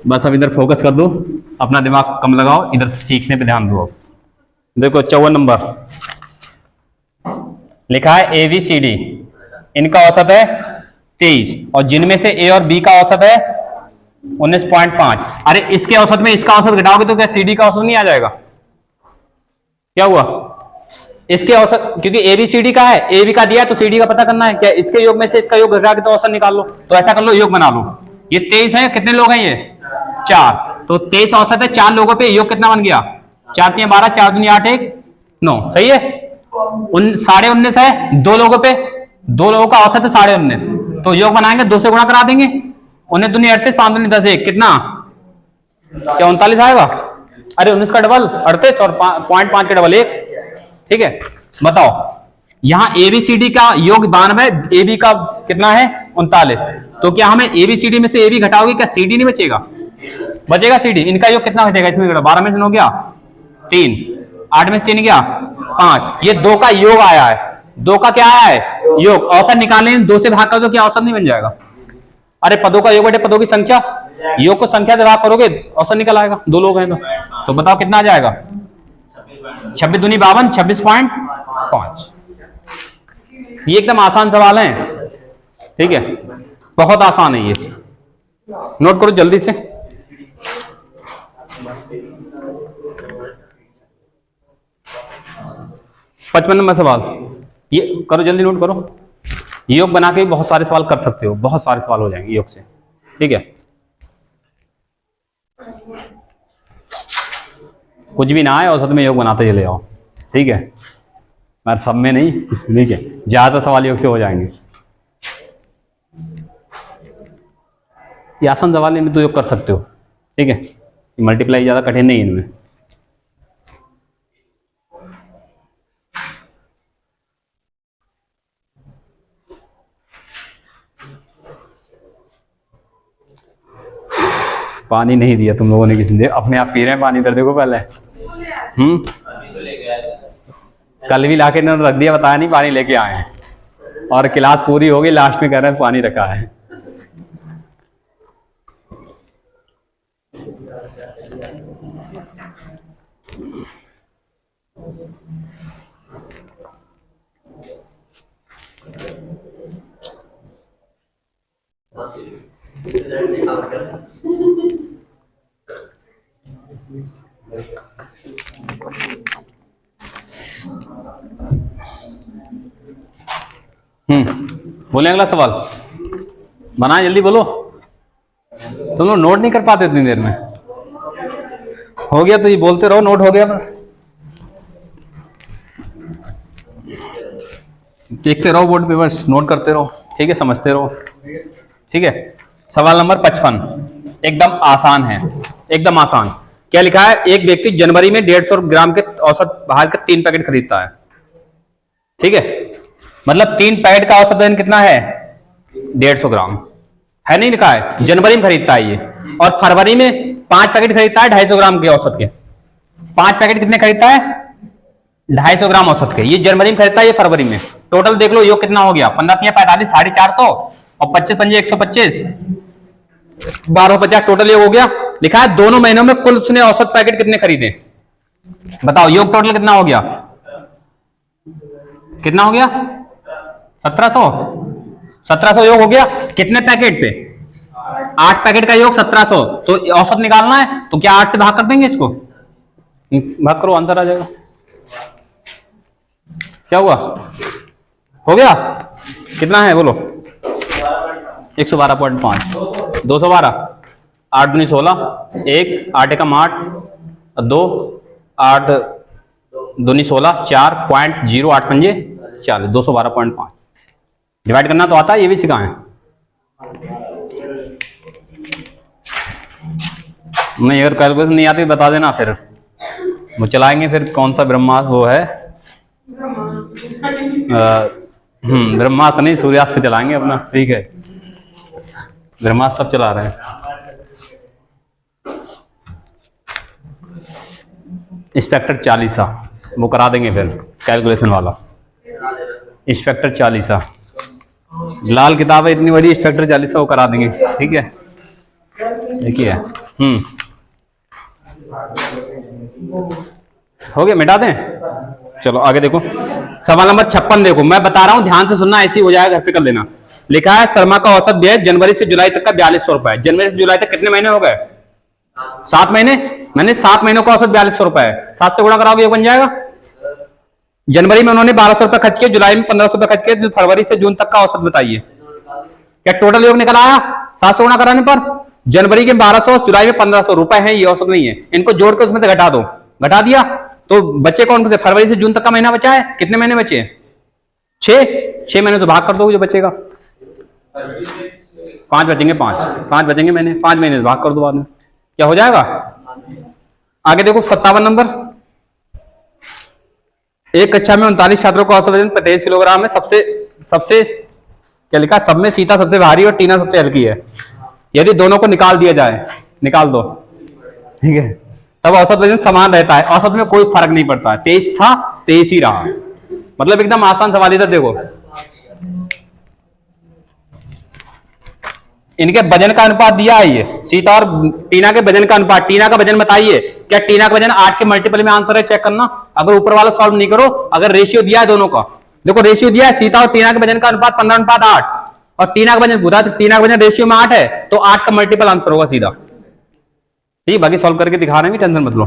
बस अब इधर फोकस कर दो, अपना दिमाग कम लगाओ, इधर सीखने पे ध्यान दो। देखो 54 नंबर लिखा है ABCD, इनका औसत है 23 और जिनमें से A और B का औसत है 19.5। अरे इसके औसत में इसका औसत घटाओगे तो क्या CD का औसत नहीं आ जाएगा? क्या हुआ? इसके औसत, क्योंकि ABCD का है, AB का दिया है तो CD का पता करना है, क्या इसके योग में से इसका योग घटा के तो औसत निकाल लो। तो ऐसा कर लो, योग बना लो। ये 23 है, कितने लोग हैं ये? 4, तो 23 औसत है, 4 लोगों पे योग कितना बन गया? 4 3 12, 4 2 8 1 9, सही है। 19.5 है 2 लोगों पे, 2 लोगों का औसत है 19.5, तो योग बनाएंगे, 2 से गुणा करा देंगे, 19 दूनी 38, 5 दूनी 10 1 कितना? क्या 39 आएगा? अरे 19 का डबल 38 और 0.5 के डबल 1, ठीक है। बताओ यहाँ ABCD का योग 92, AB का कितना है? 39, तो क्या हमें ABCD में से AB घटाओगे, क्या CD नहीं बचेगा? बचेगा CD। इनका योग कितना बचेगा इसमें? 12 में से 9 गया 3, 8 में से 3 गया 5, ये 2 का योग आया है, 2 का क्या आया है? योग। औसत निकालने 2 से भाग कर दो, क्या औसत नहीं बन जाएगा? अरे पदों का योग बेटे, पदों की संख्या, योग को संख्या से भाग करोगे औसत निकल आएगा, 2 लोग हैं तो बताओ कितना आ जाएगा? 26 दूनी 52, 26.5। ये एकदम आसान सवाल है, ठीक है, बहुत आसान है ये, नोट करो जल्दी से। पचपन नंबर सवाल, ये करो जल्दी, नोट करो। योग बना के बहुत सारे सवाल कर सकते हो, बहुत सारे सवाल हो जाएंगे योग से, ठीक है। कुछ भी ना आए औसत में योग बनाते चले जाओ, ठीक है, मैं सब में नहीं, ठीक है, ज्यादा सवाल योग से हो जाएंगे। ये आसान सवाल इनमें तो योग कर सकते हो, ठीक है, मल्टीप्लाई ज्यादा कठिन नहीं है इनमें। पानी नहीं दिया तुम लोगों ने किसी ने, अपने आप पी रहे हैं पानी, इधर देखो पहले। कल भी लाके इन्होंने रख दिया, बताया नहीं पानी लेके आए हैं, और क्लास पूरी हो गई, लास्ट में कह रहे हैं पानी रखा है। बोले अगला सवाल, बनाए जल्दी बोलो, तुम लोग नोट नहीं कर पाते इतनी देर में। हो गया तो ये बोलते रहो, नोट हो गया बस, देखते रहो बोर्ड पे, बस नोट करते रहो, ठीक है, समझते रहो, ठीक है। सवाल नंबर 55 एकदम आसान है, एकदम आसान। क्या लिखा है, एक व्यक्ति जनवरी में 150 ग्राम के औसत बाहर का 3 पैकेट खरीदता है, ठीक है, मतलब 3 पैकेट का औसत वजन कितना है, 150 ग्राम है, नहीं लिखा है, जनवरी में खरीदता है ये, और फरवरी में 5 पैकेट खरीदता है 250 ग्राम के औसत के। 5 पैकेट कितने खरीदता है, 250 ग्राम औसत के, ये जनवरी में खरीदता है, ये फरवरी में। टोटल देख लो योग कितना हो गया, 15 45 450 और 25 पंजे 125, 1250 टोटल योग हो गया। लिखा है दोनों महीनों में कुल उसने औसत पैकेट कितने खरीदे, बताओ योग टोटल कितना हो गया, कितना हो गया, 1700 योग हो गया। कितने पैकेट पे, 8 पैकेट का योग 1700, तो औसत निकालना है, तो क्या 8 से भाग कर देंगे इसको, भाग करो, आंसर आ जाएगा। क्या हुआ, हो गया, कितना है बोलो, 112.5, 212, 8 दूनी 16, 1 8 एकम 8, 2 8 दूनी 16, 4.08 पंजे 40, 212.5। डिवाइड करना तो आता है, ये भी सिखाएं, नहीं अगर कैलकुलेशन नहीं आती बता देना, फिर वो चलाएंगे, फिर कौन सा ब्रह्मास्त्र वो है, ब्रह्मास्त्र नहीं, सूर्यास्त्र चलाएंगे अपना, ठीक है, ब्रह्मास्त्र सब चला रहे हैं। इंस्पेक्टर 40 वो करा देंगे फिर कैलकुलेशन वाला, इंस्पेक्टर 40 लाल किताब है इतनी बड़ी, इंस्पेक्टर 40 वो करा देंगे, ठीक है, देखिए। हो गया, मिटा दें, चलो आगे देखो। सवाल नंबर 56 देखो, मैं बता रहा हूं ध्यान से सुनना, ऐसे ही हो जाएगा, घर पे कर लेना। लिखा है शर्मा का औसत व्यय जनवरी से जुलाई तक का 4200 रुपए। जनवरी से जुलाई तक कितने महीने हो गए, 7 महीने, मैंने 7 महीनों का औसत 4200 रुपए है, 7 से गुणा कराओगे ये बन जाएगा। जनवरी में उन्होंने 1200 रुपए खर्च किए, जुलाई में 1500 रुपए खर्च किए, फरवरी से जून तक का औसत बताइए। क्या टोटल योग निकल आया 7 से गुणा कराने पर? जनवरी के 1200, जुलाई में 1500 रुपए है, ये औसत नहीं है, इनको जोड़ के उसमें से घटा दो, घटा दिया तो बच्चे कौन से, फरवरी से जून तक का महीना बचा है, कितने महीने बचे, 6 महीने, तो भाग कर दो जो बचेगा, 5 बचेंगे, 5 बचेंगे महीने, 5 महीने से भाग कर दो बाद में, क्या हो जाएगा। आगे देखो 57 नंबर, एक कक्षा में 39 छात्रों का औसत वजन 23 किलोग्राम है, सबसे क्या लिखा, सब में सीता सबसे भारी और टीना सबसे हल्की है। यदि दोनों को निकाल दिया जाए, निकाल दो, ठीक है, तब औसत वजन समान रहता है, औसत में कोई फर्क नहीं पड़ता है, 23 था 23 ही रहा, मतलब एकदम आसान सवाल। इधर देखो इनके वजन का अनुपात दिया है, ये सीता और टीना के वजन का अनुपात। टीना का वजन बताइए, क्या टीना का वजन 8 के मल्टीपल में आंसर है, चेक करना। अगर ऊपर वाला सॉल्व नहीं करो, अगर रेशियो दिया है दोनों का, देखो रेशियो दिया है सीता और टीना के वजन का अनुपात 15:8 और टीना का वजन पूछा तो टीना का वजन रेशियो में 8 है, तो 8 का मल्टीपल आंसर होगा सीधा। ठीक, बाकी सॉल्व करके दिखा रहे हैं, टेंशन मत लो,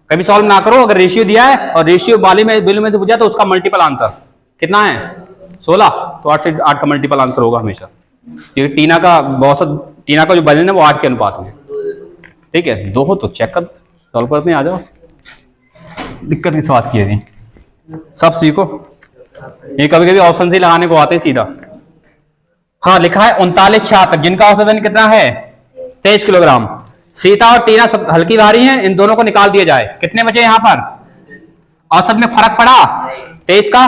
कभी सॉल्व ना करो। अगर रेशियो दिया है और रेशियो वाली में बिल में से पूछा तो उसका मल्टीपल आंसर कितना है 16, तो 8 से 8 का मल्टीपल आंसर होगा हमेशा, क्योंकि टीना का टीना का जो वजन है वो 8 के अनुपात में। ठीक है, दो हो तो चेक कर सॉल्व करते हैं, आ जाओ, दिक्कत किस बात की है, सब सीखो। ये कभी कभी ऑप्शन से लगाने को आते हैं सीधा। हाँ, लिखा है 39-76 जिनका औसत वजन कितना है 23 किलोग्राम। सीता और टीना सब हल्की भारी हैं, इन दोनों को निकाल दिया जाए, कितने बचे यहां पर? औसत में फर्क पड़ा 23 का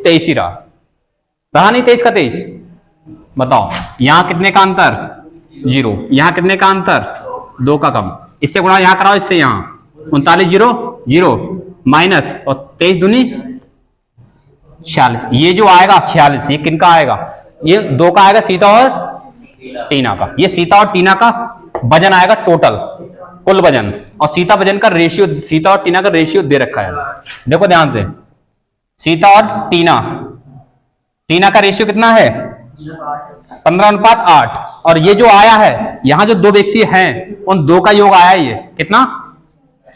23 ही रहा नहीं 23 का 23। बताओ यहां कितने का अंतर 0, यहां कितने का अंतर 2 का कम, इससे गुणा यहां कराओ, इससे यहां 39 0 0 माइनस और 23 दूनी 46, ये जो आएगा 46 ये किनका आएगा, ये 2 का आएगा सीता और टीना का। ये सीता और टीना का वजन आएगा टोटल, कुल वजन, और सीता वजन का रेशियो, सीता और टीना का रेशियो दे रखा है। देखो ध्यान से, सीता और टीना का रेशियो कितना है 15:8, और ये जो आया है यहां जो दो व्यक्ति हैं उन दो का योग आया है, ये कितना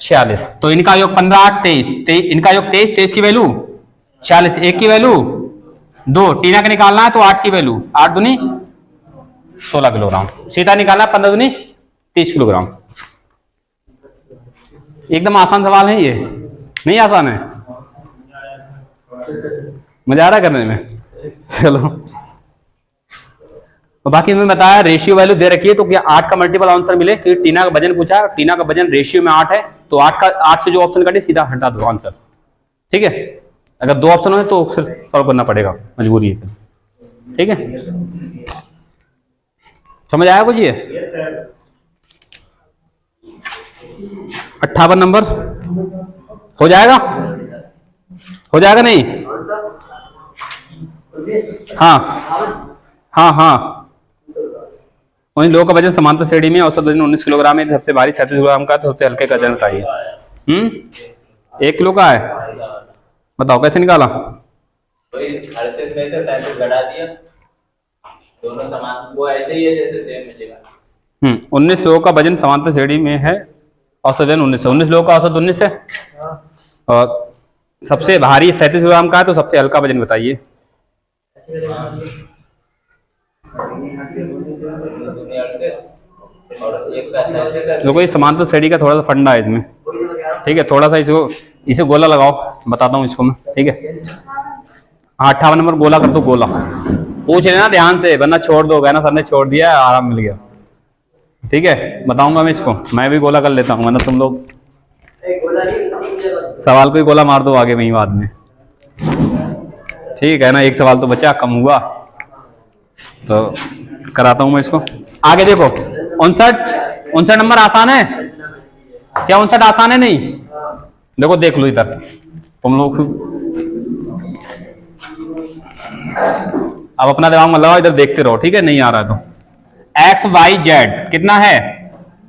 46, तो इनका योग 15 8 23, इनका योग 23, 23 की वैल्यू 46, एक की वैल्यू 2, टीना का निकालना है तो 8 की वैल्यू 8 दूनी 16 किलोग्राम, सीता निकालना 15 दूनी 30 किलोग्राम। एकदम आसान सवाल है ये, नहीं आसान है, मजा आ रहा है करने में। चलो, तो बाकी मैंने बताया रेशियो वैल्यू दे रखी है, तो क्या 8 का मल्टीपल आंसर मिले, क्योंकि टीना का वजन पूछा है, टीना का वजन रेशियो में 8 है, तो 8 से जो ऑप्शन कटे सीधा हटा दो आंसर। ठीक है, अगर 2 ऑप्शन हो तो फिर सॉल्व करना पड़ेगा, मजबूरी है। ठीक है, समझ आया कुछ ये? 58 नंबर हो जाएगा, हो जाएगा नहीं? हाँ हाँ हाँ, वही लोगों का वजन समांतर श्रेणी में, औसत वजन 19 किलोग्राम है, सबसे भारी 37 किलोग्राम का, तो सबसे हल्के का वजन बताइए। 1 किलो का है, बताओ कैसे निकाला? 38 में से 37 घटा दिया, दोनों समान, वो ऐसे ही है जैसे सेम मिलेगा। 19 लोगों का वजन समांतर श्रेणी में है, औसत वजन 19 लोगों का औसत 19 है, और सबसे भारी 37 किलोग्राम का है, तो सबसे हल्का वजन बताइए। देखो ये समांतर श्रेणी का थोड़ा सा फंडा है इसमें, ठीक है, थोड़ा सा इसे गोला लगाओ, बताता हूँ इसको मैं। ठीक है, हाँ 58 नंबर गोला कर दो, गोला पूछ लेना ध्यान से, वरना छोड़ दो, ना सर ने छोड़ दिया, आराम मिल गया। ठीक है, बताऊंगा मैं इसको, मैं भी गोला कर लेता हूँ, वरना तुम लोग सवाल को ही गोला मार दो आगे वहीं बाद में। ठीक है ना, एक सवाल तो बचा, कम हुआ, तो कराता हूं मैं इसको। आगे देखो 59 नंबर आसान है क्या? 59 आसान है नहीं? देखो देख लो इधर, तुम लोग अब अपना दिमाग मत लगाओ, इधर देखते रहो। ठीक है, नहीं आ रहा है तो एक्स वाई जेड कितना है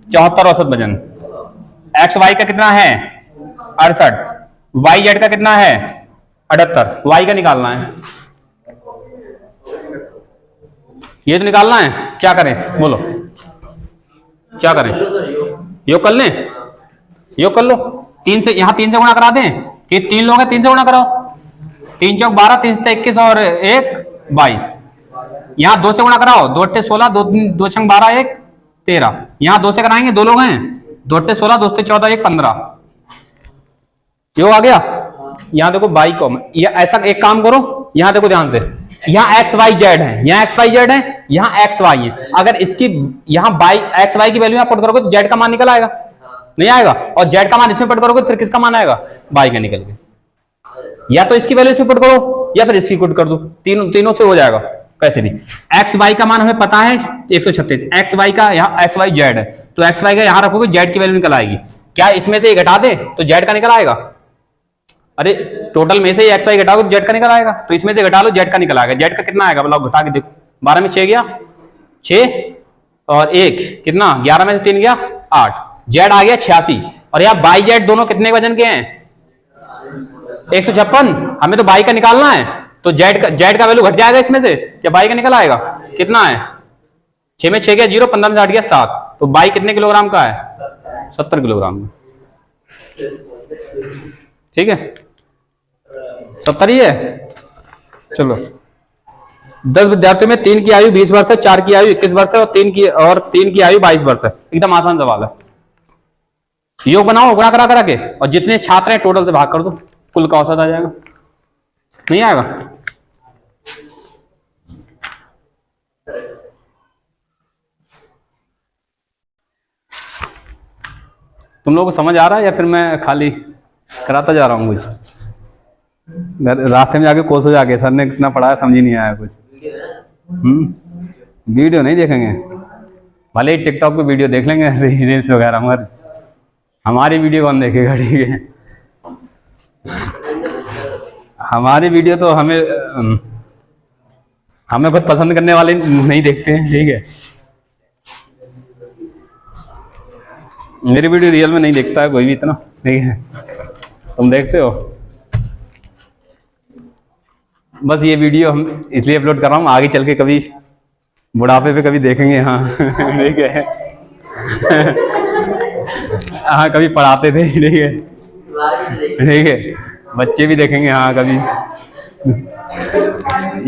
74 औसत वजन, एक्स वाई का कितना है 68, वाई जेड का कितना है 78, वाई का निकालना है, ये तो निकालना है। क्या करें बोलो, क्या करें? योग कर लें, योग कर लो, 3 से, यहां 3 से गुणा करा दें, कि 3 लोग हैं, 3 से गुणा कराओ, 3 चौक 12, 3 से 21 और 1 22, यहां 2 से गुणा कराओ, 2 अट्ठे 16, 2 छंग 12, 1 13, यहां 2 से कराएंगे, 2 लोग हैं, 2 अट्ठे 16, 2 से 14, 1 15, योग आ गया। यहां देखो बाई को, ऐसा एक काम करो, यहां देखो ध्यान से, यहाँ एक्स वाई जेड है, यहाँ एक्स वाई जेड है, यहाँ एक्स वाई है, अगर इसकी यहाँ बाई एक्स वाई की वैल्यू यहाँ पुट करोगे तो जेड का मान निकल आएगा, नहीं आएगा? और जेड का मान इसमें पुट करोगे फिर किसका मान आएगा? बाई का निकल के, या तो इसकी वैल्यू इसमें पुट करो या फिर इसकी पुट कर दो, तीनों से हो जाएगा कैसे भी। एक्स वाई का मान हमें पता है 136, एक्स वाई का यहाँ एक्स वाई जेड है, तो एक्स वाई का यहाँ रखोगे जेड की वैल्यू निकल आएगी। क्या इसमें से घटा दे तो जेड का निकल आएगा? अरे टोटल में से एक्स वाई घटाओ तो जेड का निकल आएगा, तो इसमें से घटा लो जेड का निकल आएगा। जेड का कितना आएगा बताओ, घटा के देखो, 12 में 6 गया, 6 और 1 कितना, 11 में से 3 गया 8, जेड आ गया 86। और यहाँ बाई जेड दोनों कितने वजन के हैं, 156। हमें तो बाई का निकालना है, तो जेड का वैल्यू घट जाएगा इसमें से, क्या बाई का निकल आएगा, कितना है 6 में 6 गया 0, 15 में 8 गया 7, तो बाई कितने किलोग्राम का है, 70 किलोग्राम। ठीक है 70 ही है। चलो 10 विद्यार्थियों में 3 की आयु 20 वर्ष है, 4 की आयु 21 वर्ष है और 3 की आयु 22 वर्ष है। एकदम आसान सवाल है। योग बनाओ गुणा करा करा के, और जितने छात्र हैं टोटल से भाग कर दो, कुल का औसत आ जाएगा। नहीं आएगा, तुम लोगों को समझ आ रहा है या फिर मैं खाली कराता जा रहा हूँ कुछ, रास्ते में जाके कोस हो जाके सर ने कितना पढ़ाया समझ ही नहीं आया कुछ। वीडियो नहीं देखेंगे, भले ही टिकटॉक पे वीडियो देख लेंगे, रील्स वगैरह, मगर हमारी वीडियो कौन देखेगा। ठीक है हमारी वीडियो तो हमें खुद पसंद करने वाले नहीं देखते हैं। ठीक है मेरी वीडियो रियल में नहीं देखता है कोई भी इतना। ठीक है तुम देखते हो, बस ये वीडियो हम इसलिए अपलोड कर रहा हूँ, आगे चल के कभी बुढ़ापे पे कभी देखेंगे। हाँ ठीक है हाँ कभी पढ़ाते थे। ठीक है ठीक है बच्चे भी देखेंगे हाँ कभी।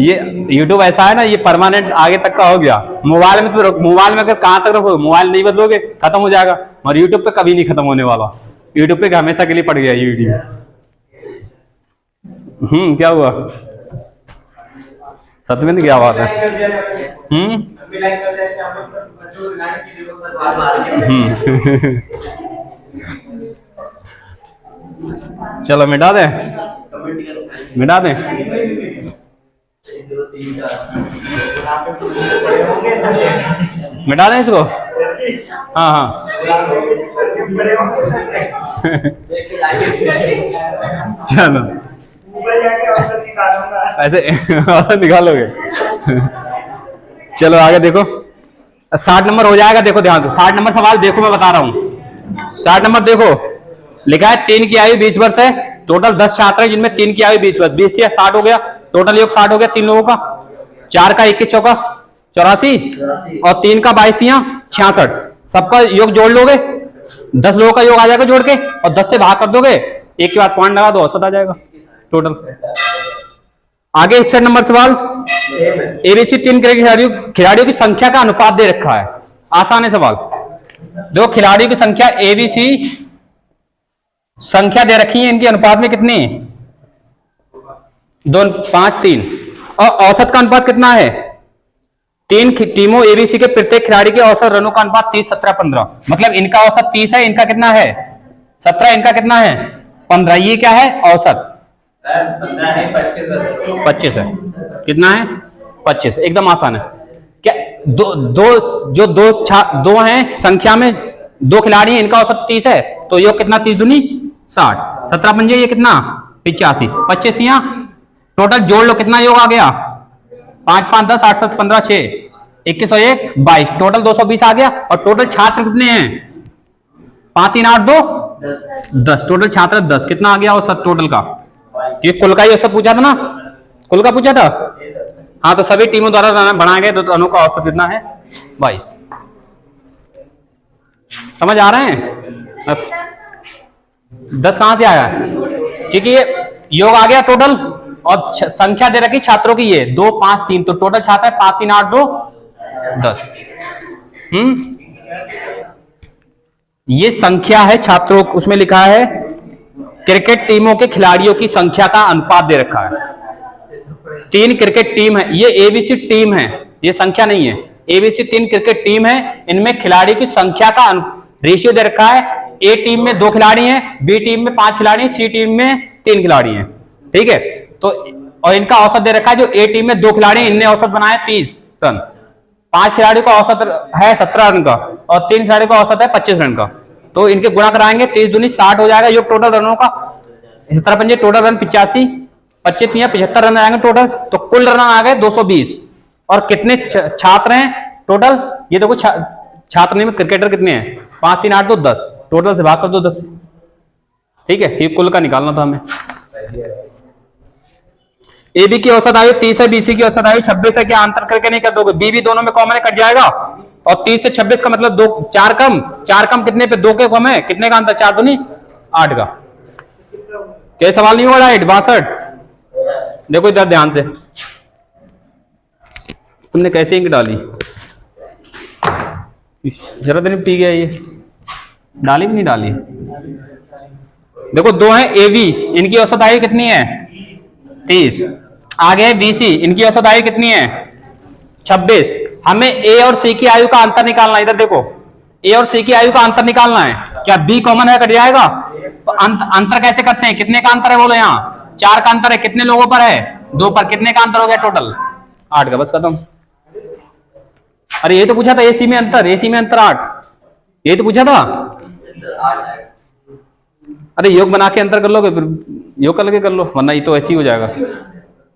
ये YouTube ऐसा है ना, ये परमानेंट आगे तक का हो गया। मोबाइल में तो मोबाइल में अगर कहाँ तक रखो, मोबाइल नहीं बदलोगे खत्म हो जाएगा, और YouTube पे कभी नहीं खत्म होने वाला। YouTube पे हमेशा के लिए पड़ गया ये वीडियो। क्या हुआ सत्यवेंद्र, क्या बात है। चलो मिटा दें, मिटा दें। मिटा दें इसको। हाँ हाँ चलो ऐसे निकालोगे। चलो आगे देखो 60 नंबर हो जाएगा। देखो ध्यान से 60 नंबर सवाल देखो, मैं बता रहा हूं 60 नंबर देखो लिखा है 3 की आयु 20 वर्ष है, टोटल 10 छात्र हैं जिनमें 3 की आयु 20 वर्ष, 20 या 60 हो गया, टोटल योग 60 हो गया 3 लोगों का, 4 का 21 चौका 84 और 3 का 22 तिया 66, सबका योग जोड़ लोगे 10 लोगों का योग आ जाएगा जोड़ के, और 10 से भाग कर दोगे, एक के बाद पॉइंट लगा दो, औसत आ जाएगा टोटल। आगे 61 नंबर सवाल, एबीसी टीम के खिलाड़ियों की संख्या का अनुपात दे रखा है। आसान है सवाल। दो खिलाड़ियों की संख्या एबीसी संख्या दे रखी है, इनके अनुपात में कितनी 2 5 3, और औसत का अनुपात कितना है, 3 टीमों एबीसी के प्रत्येक खिलाड़ी के औसत रनों का अनुपात 30 17 15, मतलब इनका औसत 30 है, इनका कितना है 17, इनका कितना है 15, ये क्या है औसत 25 है, कितना है 25, एकदम आसान है। क्या दो हैं संख्या में, 2 खिलाड़ी हैं, इनका औसत 30 है, तो योग कितना 30 दूनी 60, 17 पंजे ये कितना 85, 25 तिया टोटल जोड़ लो कितना योग आ गया 5 5 10 8 7 15 6 21 और 1 22, टोटल 220 आ गया। और टोटल छात्र कितने हैं 5 3 8 2 10, टोटल छात्र 10, कितना आ गया औसत टोटल का, ये कुल का ही औसत पूछा था ना, कुल का पूछा था। हाँ तो सभी टीमों द्वारा बनाए गए रनों का औसत कितना है 22। समझ आ रहे हैं 10 कहां से आया, क्योंकि ये योग आ गया टोटल और संख्या दे रखी छात्रों की ये 2 5 3, तो टोटल छात्र है 5 3 8 2 10। ये संख्या है छात्रों, उसमें लिखा है क्रिकेट टीमों के खिलाड़ियों की संख्या का अनुपात दे रखा है। 3 क्रिकेट टीम है, ये एबीसी टीम है, ये संख्या नहीं है, एबीसी 3 क्रिकेट टीम है, इनमें खिलाड़ी की संख्या का रेशियो दे रखा है। ए टीम में 2 खिलाड़ी हैं, बी टीम में 5 खिलाड़ी, सी टीम में 3 खिलाड़ी हैं, ठीक है। तो और इनका औसत दे रखा है, जो ए टीम में 2 खिलाड़ी हैं इनने औसत बनाया 30 रन, 5 खिलाड़ी का औसत है 17 रन का और 3 खिलाड़ी का औसत है 25 रन का, तो इनके गुणा कराएंगे 30 दूनी 60 हो जाएगा योग टोटल रनों का, 17 पंजे टोटल रन 85, 25 75 रन आएंगे टोटल, तो कुल रन आ गए 220। और कितने छात्र हैं टोटल ये देखो छात्र में क्रिकेटर कितने हैं, 5 3 8 2 10, टोटल से भाग कर दो 10 से, ठीक है। ये कुल का निकालना था हमें। ए बी की औसत आयु 30 है, बीसी की औसत आयु 26 है, क्या अंतर करके नहीं कर दोगे? बी भी दोनों में कॉमन है, कट जाएगा। और 30 से 26 का मतलब 2 4 कम, 4 कम कितने पे? 2 के कम है, कितने का अंतर? 4 दूनी 8 का। क्या सवाल नहीं हो रहा है? 62। देखो इधर ध्यान से, तुमने कैसे इंक डाली? जरा देर पी गया, ये डाली भी नहीं डाली। देखो 2 है ए बी, इनकी औसत आयु कितनी है? 30। आगे है बीसी, इनकी औसत आयु कितनी है? 26। हमें ए और सी की आयु का अंतर निकालना है। इधर देखो, ए और सी की आयु का अंतर निकालना है। क्या बी कॉमन है, कट जाएगा। तो अंतर कैसे करते हैं? कितने का अंतर है बोलो? यहाँ 4 का अंतर है, कितने लोगों पर है? 2 पर। कितने का अंतर हो गया टोटल? 8 का, बस खत्म। अरे ये तो पूछा था एसी में अंतर, एसी में अंतर 8, ये तो पूछा था। अरे योग बना के अंतर कर लोगे, फिर योग करके कर लो, वरना ये तो ऐसे ही हो जाएगा,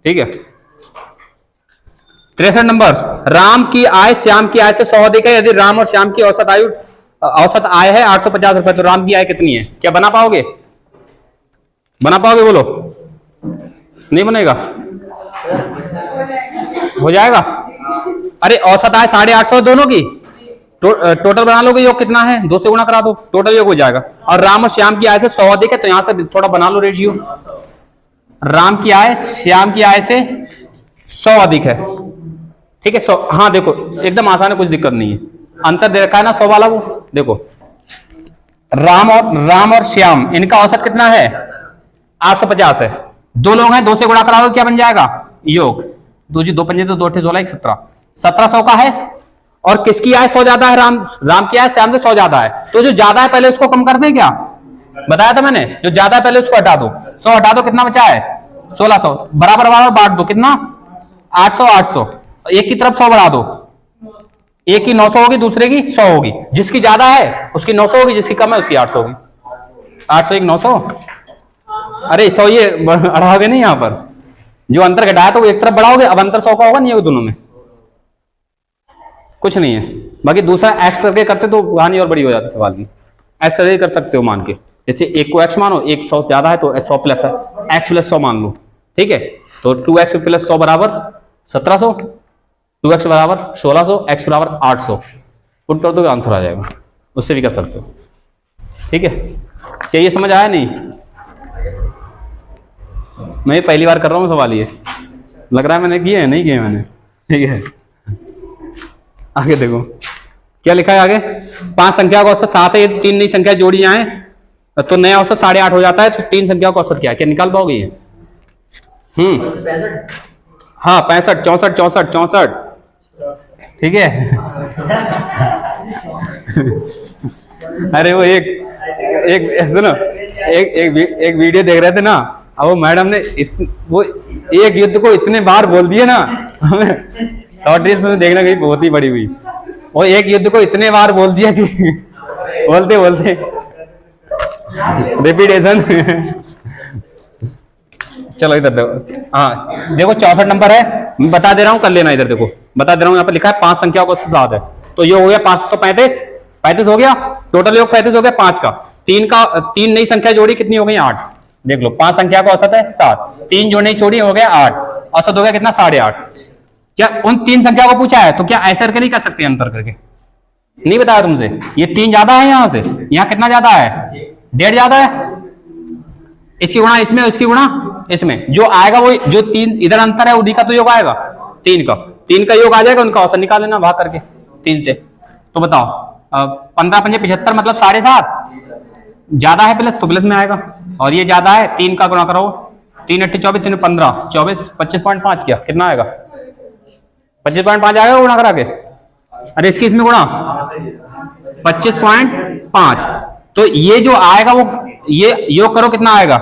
ठीक है। 63 नंबर, राम की आय श्याम की आय से 100 अधिक है। यदि राम और श्याम की औसत आय है 850 रुपए, तो राम की आय कितनी है? क्या बना पाओगे? बना पाओगे बोलो? नहीं बनेगा, हो जाएगा। अरे औसत आय 850 दोनों की, टोटल बना लोगे, योग कितना है? 2 से गुणा करा दो, टोटल योग हो जाएगा। और राम और श्याम की आय से 100 अधिक है, तो यहां से थोड़ा बना लो रेशियो। राम की आय श्याम की आय से 100 अधिक है, ठीक है। 100, हाँ देखो एकदम आसान है, कुछ दिक्कत नहीं है। अंतर दे रखा है ना 100 वाला, वो देखो राम और श्याम, इनका औसत कितना है? 850 है। 2 लोग हैं, 2 से गुणा करा दो, क्या बन जाएगा? योग। 2 जी 2 पंजे तो 2 16 17, 1700 का है। और किसकी आय 100 ज्यादा है? राम की आय श्याम से 100 ज्यादा है। तो जो ज्यादा है पहले उसको कम कर दें, क्या बताया था मैंने? जो ज्यादा है पहले उसको हटा दो, 100 हटा दो, कितना बचा है? 1600। बराबर बराबर बांट दो, कितना? 800 800। एक की तरफ 100 बढ़ा दो, एक की 900 होगी, दूसरे की 100 होगी। जिसकी ज्यादा है उसकी 900 होगी, जिसकी कम है उसकी 800 होगी। 800 1 900। अरे 100 ये बढ़ाओगे नहीं, यहां पर जो अंतर घटाया तो वो एक तरफ बढ़ाओगे, अब अंतर 100 का होगा नहीं, दोनों में कुछ नहीं है। बाकी दूसरा एक्स करके करते तो कहानी और बड़ी हो जाती सवाल की। एक्स करके कर सकते हो मान के, जैसे एक को एक्स मानो, एक 100 ज्यादा है तो 100 प्लस है, एक्स प्लस 100 मान लो, ठीक है। तो 2x प्लस 100 बराबर 1700, 2x बराबर 1600, x बराबर 800। पुट कर दो, आंसर आ जाएगा। उससे भी कर सकते हो, ठीक है। क्या ये समझ आया? नहीं, मैं पहली बार कर रहा हूँ सवाल, ये लग रहा है मैंने किए हैं, नहीं किए मैंने, ठीक है। आगे देखो क्या लिखा है आगे। 5 संख्या का औसत 7 है, 3 नई संख्या जोड़ी जाए तो नया औसत 8.5 हो जाता है। तो 3 संख्या का औसत क्या है? क्या निकाल पाओगे ये? हाँ 65 64 64 64, ठीक है। अरे वो एक सुनो, एक वीडियो देख रहे थे ना, अब वो मैडम ने वो एक युद्ध को इतने बार बोल दिए ना, शॉर्ट रील्स में देखना कहीं बहुत ही बड़ी हुई। वो एक युद्ध को इतने बार बोल दिया कि बोलते बोलते रिपीटेशन। चलो इधर देखो, हाँ देखो 64 नंबर है, मैं बता दे रहा हूँ, कर लेना। इधर देखो बता दे रहा हूँ, यहाँ पर लिखा है 5 संख्याओं को साथ है, तो ये हो गया 5 तो 35 हो गया, टोटल योग 35 हो गया। 5 का 3 नई संख्या जोड़ी कितनी हो गई? 8। देख लो 5 संख्या का औसत है 7, 3 जो नई जोड़ी हो गया 8, औसत हो गया कितना? 8.5। क्या उन 3 संख्या को पूछा है, तो क्या ऐसे करके नहीं कर सकते अंतर करके? नहीं बताया तुमसे, ये 3 ज्यादा है यहाँ से, यहाँ कितना ज्यादा है? 1.5 ज्यादा है। इसकी गुणा इसमें, इसकी गुणा इसमें, जो आएगा वो, जो 3 इधर अंतर है उन्हीं का तो योग आएगा। 3 का योग आ जाएगा, उनका औसत निकाल लेना भाग करके 3 से। तो बताओ 15 पंजे 75 मतलब 7.5, ज्यादा है प्लस तो प्लस में आएगा, और ये ज्यादा है, 3 का गुणा करो, 3 8 24 3 15 24 25.5 किया, कितना आएगा? 25.5 आएगा गुणा करा के। अरे इसकी इसमें गुणा 25.5, तो ये जो आएगा वो ये योग करो, कितना आएगा?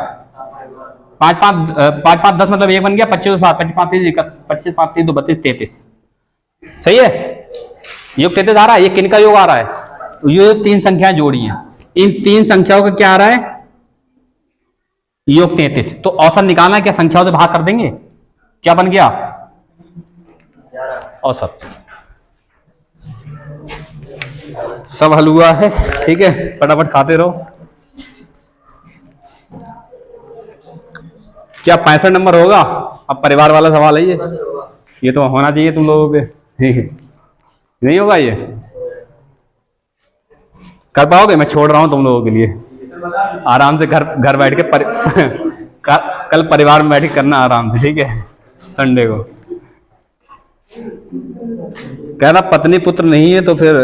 5 5 10 मतलब 1 बन गया, 25 7 25 25 5 3 2 32 33, सही है। योग 33 आ रहा है। ये किन का योग आ रहा है? ये 3 संख्याएं जोड़ी हैं, इन 3 संख्याओं का क्या आ रहा है? योग 33। तो औसत निकालना है, क्या संख्याओं से भाग कर देंगे? क्या बन गया औसत? सब हलवा है, ठीक है, फटाफट खाते रहो। क्या 65 नंबर होगा? अब परिवार वाला सवाल है ये तो होना चाहिए तुम लोगों पे, ठीक है। नहीं होगा ये? कर पाओगे? मैं छोड़ रहा हूं तुम लोगों के लिए, आराम से घर बैठ के कल परिवार में बैठ के करना आराम से, ठीक है, संडे को। कहना पत्नी पुत्र नहीं है तो फिर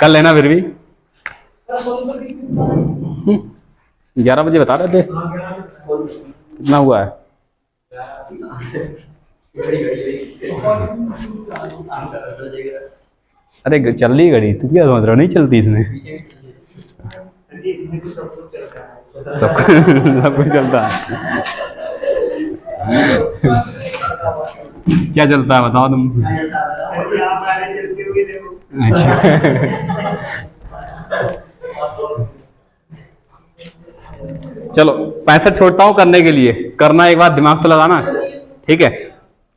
कर लेना फिर भी। 11 बजे बता रहे थे, कितना हुआ है? अरे चल रही घड़ी, तू क्या समझ रहा हो? नहीं चलती इसमें, सब कुछ चलता है। क्या चलता है बताओ तुम? अच्छा चलो 65 छोड़ता हूं करने के लिए, करना एक बार दिमाग तो लगाना, ठीक है।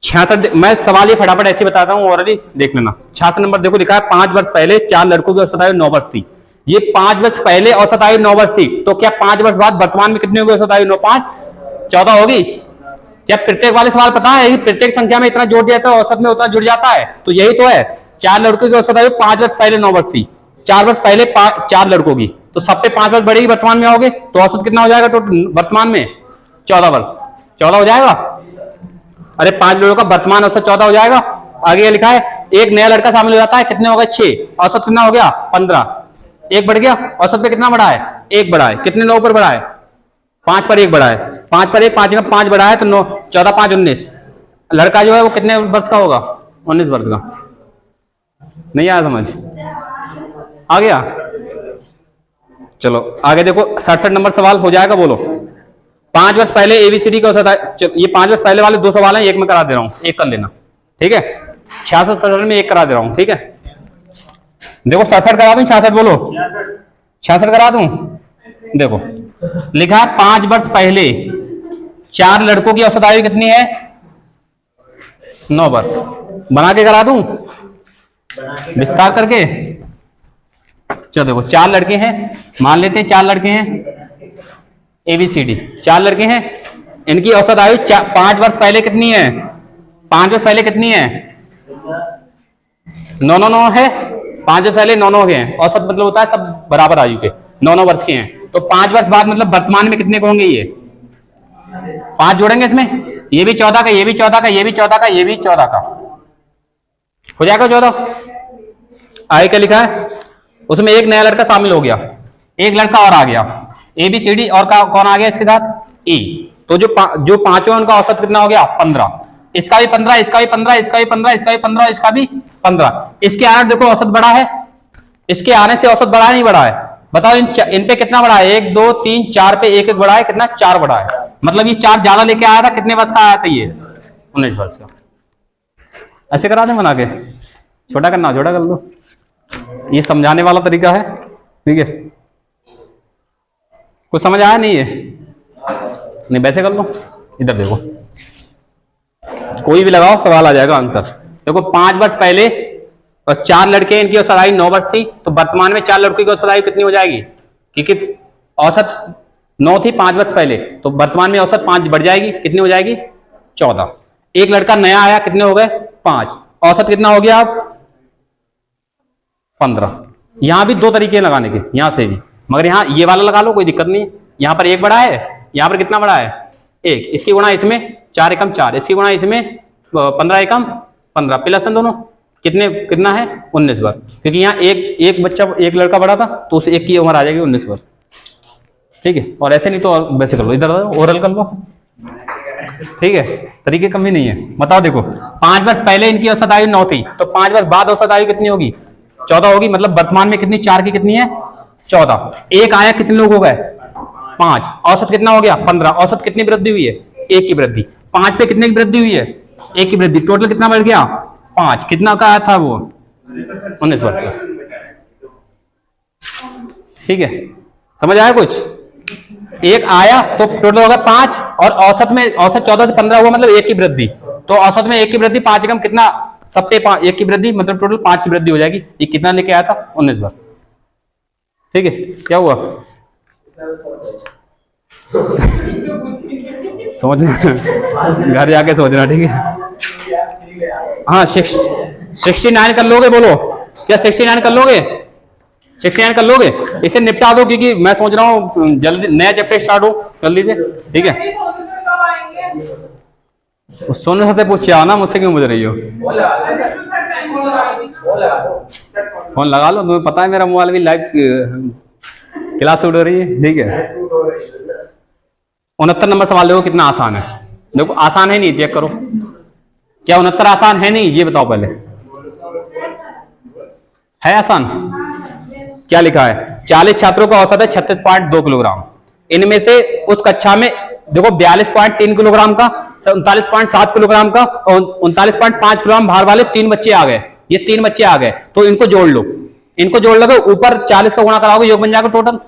66 मैं सवाल ये फटाफट ऐसे बताता हूँ, ऑलरेडी देख लेना। 66 नंबर देखो लिखा है 5 वर्ष पहले 4 लड़कों की औसत आयु 9 वर्ष थी। ये 5 वर्ष पहले औसत आयु 9 वर्ष थी, तो क्या 5 वर्ष बाद वर्तमान में कितनी होगी औसत आयु? 9 5 14 होगी। क्या प्रत्येक वाले सवाल पता है प्रत्येक संख्या में इतना जोड़ दिया तो औसत में उतना जुड़ जाता है? तो यही तो है। 4 लड़कों की औसत आयु 5 वर्ष पहले 9 वर्ष थी, 4 वर्ष पहले 4 लड़कों की, तो सब पे 5 वर्ष बढ़ेगी, वर्तमान में आओगे तो औसत कितना हो जाएगा? टोटल वर्तमान में 14 वर्ष, 14 हो जाएगा। अरे 5 लड़कों का वर्तमान औसत 14 हो जाएगा। आगे लिखा है एक नया लड़का शामिल हो जाता है, कितने हो गए? 6, औसत कितना हो गया? 15, एक बढ़ गया, औसत पे कितना बढ़ा है? 1 बढ़ा है। कितने लोगों पर बढ़ा है? 5 पर 1 बढ़ा है, 5 पर 1, 5 का 5 बढ़ा है, तो 9 14 5 19। लड़का जो है वो कितने वर्ष का होगा? 19 वर्ष का। नहीं आया समझ? आ गया? चलो आगे देखो 67 नंबर सवाल हो जाएगा, बोलो। 5 वर्ष पहले एबीसीडी का औसत आयु, ये 5 वर्ष पहले वाले 2 सवाल हैं, एक में करा दे रहा हूं, एक कर लेना, ठीक है। 66 67 में एक करा दे रहा हूं, ठीक है। देखो 67 करा दूं, 66 बोलो, 66 करा दूं। देखो लिखा है 5 वर्ष पहले 4 लड़कों की औसत आयु कितनी है? 9 वर्ष। बना के करा दूं विस्तार करके? चलो देखो 4 लड़के हैं, मान लेते हैं 4 लड़के हैं, एबीसीडी 4 लड़के हैं, इनकी औसत आयु 5 वर्ष पहले कितनी है? 5 वर्ष पहले कितनी है? 9 है। 5 वर्ष पहले 9 के हैं, औसत मतलब होता है सब बराबर आयु के, 9 वर्ष के हैं। तो 5 वर्ष बाद मतलब वर्तमान में कितने को होंगे? ये 5 जोड़ेंगे इसमें, ये भी 14 का, ये भी 14 का, ये भी 14 का, ये भी 14 का, हो जाएगा 14। आगे क्या लिखा है? उसमें एक नया लड़का शामिल हो गया, एक लड़का और आ गया, एबीसीडी और कौन आ गया इसके साथ? ई। तो जो पांचों उनका औसत कितना हो गया? 15। इसका भी 15, इसका भी 15, इसका भी 15, इसका भी 15, इसका भी 15। इसके आने देखो औसत बढ़ा है, इसके आने से औसत बढ़ा है नहीं बढ़ा है? बताओ इन पे कितना बढ़ा है? 1 2 3 4 पे 1 1 बढ़ा है, कितना? 4 बढ़ा है। मतलब ये 4 ज्यादा लेके आया था, कितने वर्ष का आया था ये? 19 वर्ष का। ऐसे करा दें बना के, छोटा करना छोटा कर लो, ये समझाने वाला तरीका है, ठीक है। कुछ समझ आया नहीं है? नहीं वैसे कर लो, इधर देखो, कोई भी लगाओ सवाल आ जाएगा आंसर। देखो 5 वर्ष पहले और 4 लड़के, इनकी औसत आयु 9 वर्ष थी, तो वर्तमान में 4 लड़कों की औसत आयु कितनी हो जाएगी? क्योंकि औसत 9 थी 5 वर्ष पहले, तो वर्तमान में औसत 5 बढ़ जाएगी, कितनी हो जाएगी? 14। एक लड़का नया आया, कितने हो गए? 5, औसत कितना हो गया? अब 15। यहां भी 2 तरीके लगाने के, यहां से भी, मगर यहां ये वाला लगा लो, कोई दिक्कत नहीं है। यहां पर 1 बढ़ा है, यहां पर कितना बढ़ा है? 1। इसकी गुणा इसमें 4 एकम 4, इसकी गुणा इसमें 15 एकम 15, प्लस है दोनों, कितना है? 19 वर्ष। क्योंकि यहाँ एक बच्चा, एक लड़का बढ़ा था, तो उस एक की उम्र आ जाएगी 19 वर्ष, ठीक है। और ऐसे नहीं तो वैसे कर लो, इधर ओरल कर लो, ठीक है, तरीके कम ही नहीं है। बताओ देखो 5 वर्ष पहले इनकी औसत आयु 9 थी, तो 5 वर्ष बाद औसत आयु कितनी होगी? 14 होगी। मतलब वर्तमान में कितनी? 4 की कितनी है? 14। एक आया, कितने लोग हो गए? 5, औसत कितना हो गया? 15। औसत कितनी वृद्धि हुई है? 1 की वृद्धि। 5 पे कितने की वृद्धि हुई है? 1 की वृद्धि। टोटल कितना बढ़ गया? 5। कितना का आया था वो? 19 वर्ष का, ठीक है। समझ आया कुछ? एक आया तो टोटल होगा 5, और औसत में औसत 14 से 15 हुआ, मतलब 1 की वृद्धि। तो औसत में 1 की वृद्धि 5 एकम कितना? सब पे एक की वृद्धि, मतलब टोटल 5 की वृद्धि हो जाएगी। ये कितना लेके आया था? 19 बार। ठीक है, क्या हुआ? समझना, घर जाके सोचना, ठीक है। हाँ 69 कर लोगे? बोलो, क्या 69 कर लोगे? 69 कर लोगे? इसे निपटा दो, क्योंकि मैं सोच रहा हूँ जल्दी नया चैप्टर स्टार्ट हो जल्दी से, ठीक है। सोनू से पूछे आओ ना, मुझसे क्यों पूछ रही हो? फोन लगा लो, तुम्हें पता है मेरा मोबाइल भी लाइव क्लास शूट हो रही है, ठीक है। 69 नंबर सवाल देखो कितना आसान है। देखो आसान है नहीं, चेक करो, क्या 69 आसान है नहीं? ये बताओ पहले, है आसान? क्या लिखा है? 40 छात्रों का औसत है 36.2 किलोग्राम। इनमें से उस कक्षा में देखो 42.3 किलोग्राम का, 39.7 किलोग्राम का और 39.5 किलोग्राम भार वाले 3 बच्चे आ गए। ये 3 बच्चे आ गए, तो इनको जोड़ लो। इनको जोड़ लोगे, ऊपर 40 का गुणा कराओगे, योग बन जाएगा टोटल।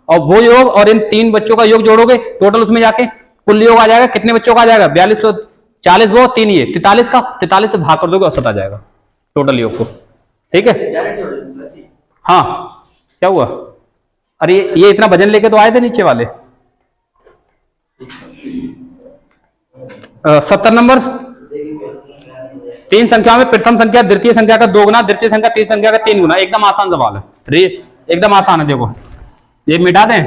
और वो योग और इन 3 बच्चों का योग जोड़ोगे, टोटल उसमें जाके कुल योग आ जाएगा। कितने बच्चों का आ जाएगा? 4240 वो 3 ये 43 का, 43 से भाग कर दोगे, औसत आ जाएगा टोटल योग को, ठीक है। हाँ क्या हुआ? अरे ये इतना वजन लेके तो आए थे नीचे वाले। 70 नंबर, 3 संख्या में प्रथम संख्या द्वितीय संख्या का 2 गुना, द्वितीय संख्या तीसरी संख्या का 3 गुना। एकदम आसान सवाल है, एकदम आसान है। देखो ये मिटा दें।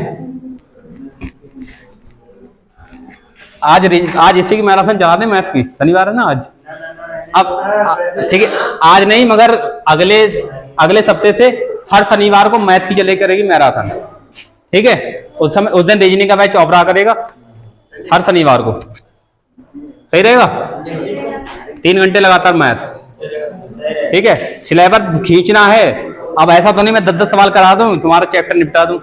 आज इसी की मैराथन चला दें मैथ की, शनिवार है ना आज। अब ठीक है, आज नहीं मगर अगले सप्ते से हर शनिवार को मैथ की चले करेगी मैराथन, ठीक है। उस दिन रीजनिंग का बैच ऑफर करेगा हर शनिवार को, सही रहेगा। 3 घंटे लगातार मैथ, ठीक है। सिलेबस खींचना है। अब ऐसा तो नहीं मैं 10-10 सवाल करा दूं, तुम्हारा चैप्टर निपटा दूं,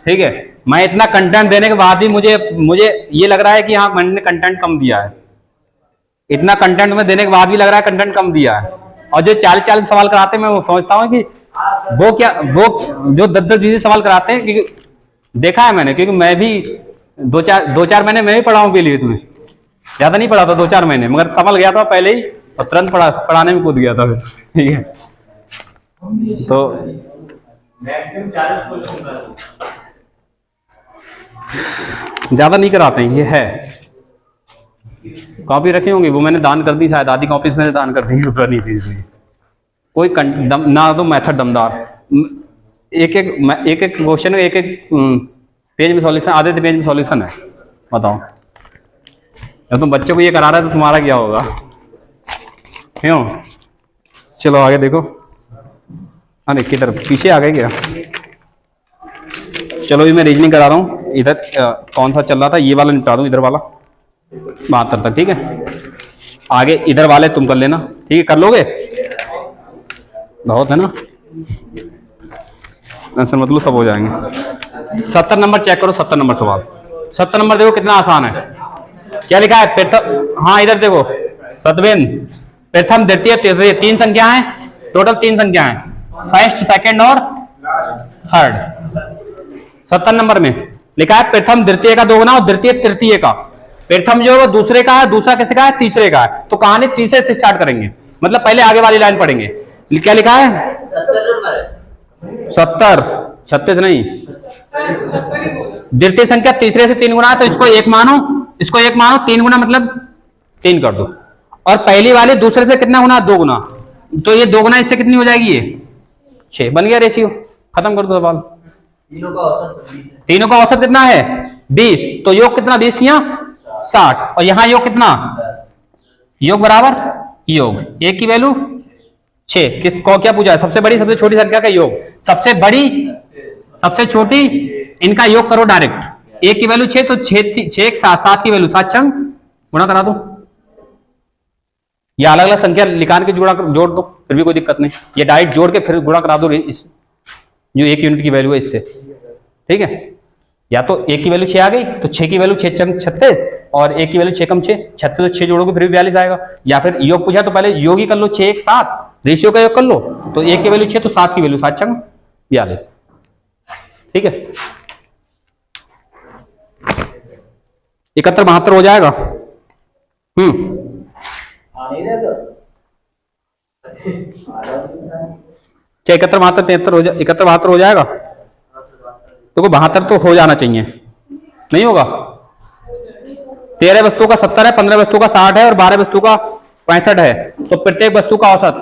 ठीक है। मैं इतना कंटेंट देने के बाद भी मुझे ये लग रहा है कि हाँ मैंने कंटेंट कम दिया है। इतना कंटेंट में देने के बाद भी लग रहा है कंटेंट कम दिया है। और जो 40-40 सवाल कराते हैं, मैं वो समझता हूँ कि वो जो 10-10-20 सवाल कराते हैं, क्योंकि देखा है मैंने, क्योंकि मैं भी 2-4 महीने मैं भी पढ़ा हूँ के लिए। तुम्हें ज्यादा नहीं पढ़ा था, 2-4 महीने, मगर समझ गया था पहले ही और तुरंत पढ़ाने में कूद गया था फिर, ठीक है। तो मैक्सिमम 40 क्वेश्चन ज्यादा नहीं कराते हैं, ये है। कॉपी रखी होंगी, वो मैंने दान कर दी शायद, आधी कॉपी मैंने दान कर दी, नहीं थी इसमें कोई ना तो मेथड दमदार। एक एक क्वेश्चन में एक पेज में सॉल्यूशन, आधे पेज में सॉल्यूशन है। बताओ, जब तुम बच्चों को ये करा रहा है तो तुम्हारा क्या होगा? क्यों? चलो आगे देखो। अरे किधर पीछे आ गए क्या? चलो ये मैं रीजनिंग करा रहा हूँ। इधर कौन सा चल रहा था, ये वाला निपटा दूं, इधर वाला 72 तक, ठीक है। आगे इधर वाले तुम कर लेना, ठीक है। कर लोगे? बहुत है ना, टेंशन मतलब सब हो जाएंगे। 70 नंबर चेक करो, 70 नंबर सवाल। 70 नंबर देखो कितना आसान है। क्या लिखा है? प्रथम, हाँ इधर देखो, सतवेन प्रथम द्वितीय तृतीय 3 संख्या है, टोटल 3 संख्या है, फर्स्ट सेकंड और थर्ड। 70 नंबर में लिखा है प्रथम द्वितीय का 2 गुना और द्वितीय तृतीय का। प्रथम जो है वो दूसरे का है, दूसरा किसका का है? तीसरे का है। तो कहानी तीसरे से स्टार्ट करेंगे, मतलब पहले आगे वाली लाइन पढ़ेंगे। क्या लिखा है? 70, 36 नहीं। द्वितीय संख्या तीसरे से 3 गुना, तो इसको 1 मानो, इसको 1 मानो, 3 गुना मतलब 3 कर दो। और पहली वाली दूसरे से कितना गुना? 2 गुना। तो ये 2 गुना इससे कितनी हो जाएगी? ये 6 बन गया रेशियो। खत्म कर दो सवाल। तीनों का औसत कितना है? 20। तो योग कितना? 20 किया 60, और यहां योग कितना? योग बराबर योग, एक की वैल्यू 6। किसको क्या पूछा है? सबसे बड़ी सबसे छोटी संख्या का योग। सबसे बड़ी सबसे छोटी, इनका योग करो डायरेक्ट। एक की वैल्यू 6, तो 6 7 की वैल्यू 7 चंग गुणा करा दो। ये अलग अलग संख्या निकाल के जोड़ दो, फिर भी कोई दिक्कत नहीं। ये डायरेक्ट जोड़ के फिर गुणा करा दो इस जो 1 यूनिट की वैल्यू है इससे, ठीक है। या तो 1 की वैल्यू 6 आ गई, तो 6 की वैल्यू 6 चंग 36, और 1 की वैल्यू 6 कम 6, 36 तो 6 जोड़ोगे फिर भी 42 आएगा। या फिर योग पूछा तो पहले योग ही कर लो, 6 1 7 रेशियो का योग कर लो। तो 1 की वैल्यू 6, तो 7 की वैल्यू 7 चंग 42, ठीक है। 71 72 हो जाएगा। चाहे 71 72 73 हो जाए, 71 72 हो जाएगा तो 72 तो हो जाना चाहिए, नहीं होगा। 13 वस्तुओं का 70 है, 15 वस्तुओं का 60 है और 12 वस्तु का 65 है, तो प्रत्येक वस्तु का औसत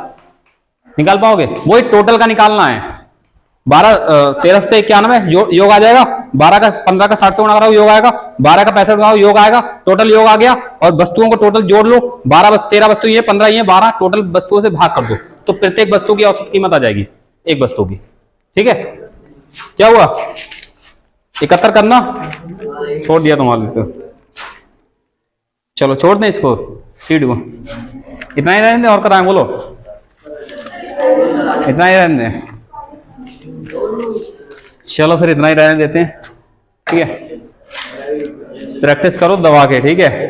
निकाल पाओगे? वही टोटल का निकालना है। 13 से 91 योग आ जाएगा, 12 का 15 का 60 से गुणा कराओ योग आएगा, 12 का 65 गुणा योग आएगा, टोटल योग आ गया। और वस्तुओं को टोटल जोड़ लो, 13 वस्तु ये 15 ये 12, टोटल वस्तुओं से भाग कर दो तो प्रत्येक वस्तु की औसत कीमत आ जाएगी एक वस्तु की। ठीक है, क्या हुआ? 71 करना, छोड़ दिया तुम्हारे को, चलो छोड़ दें इसको, शीट को इतना ही रहने दें और कराएं, बोलो इतना ही रहने दें। चलो फिर इतना ही रहने देते हैं, ठीक है। प्रैक्टिस करो दबा के, ठीक है।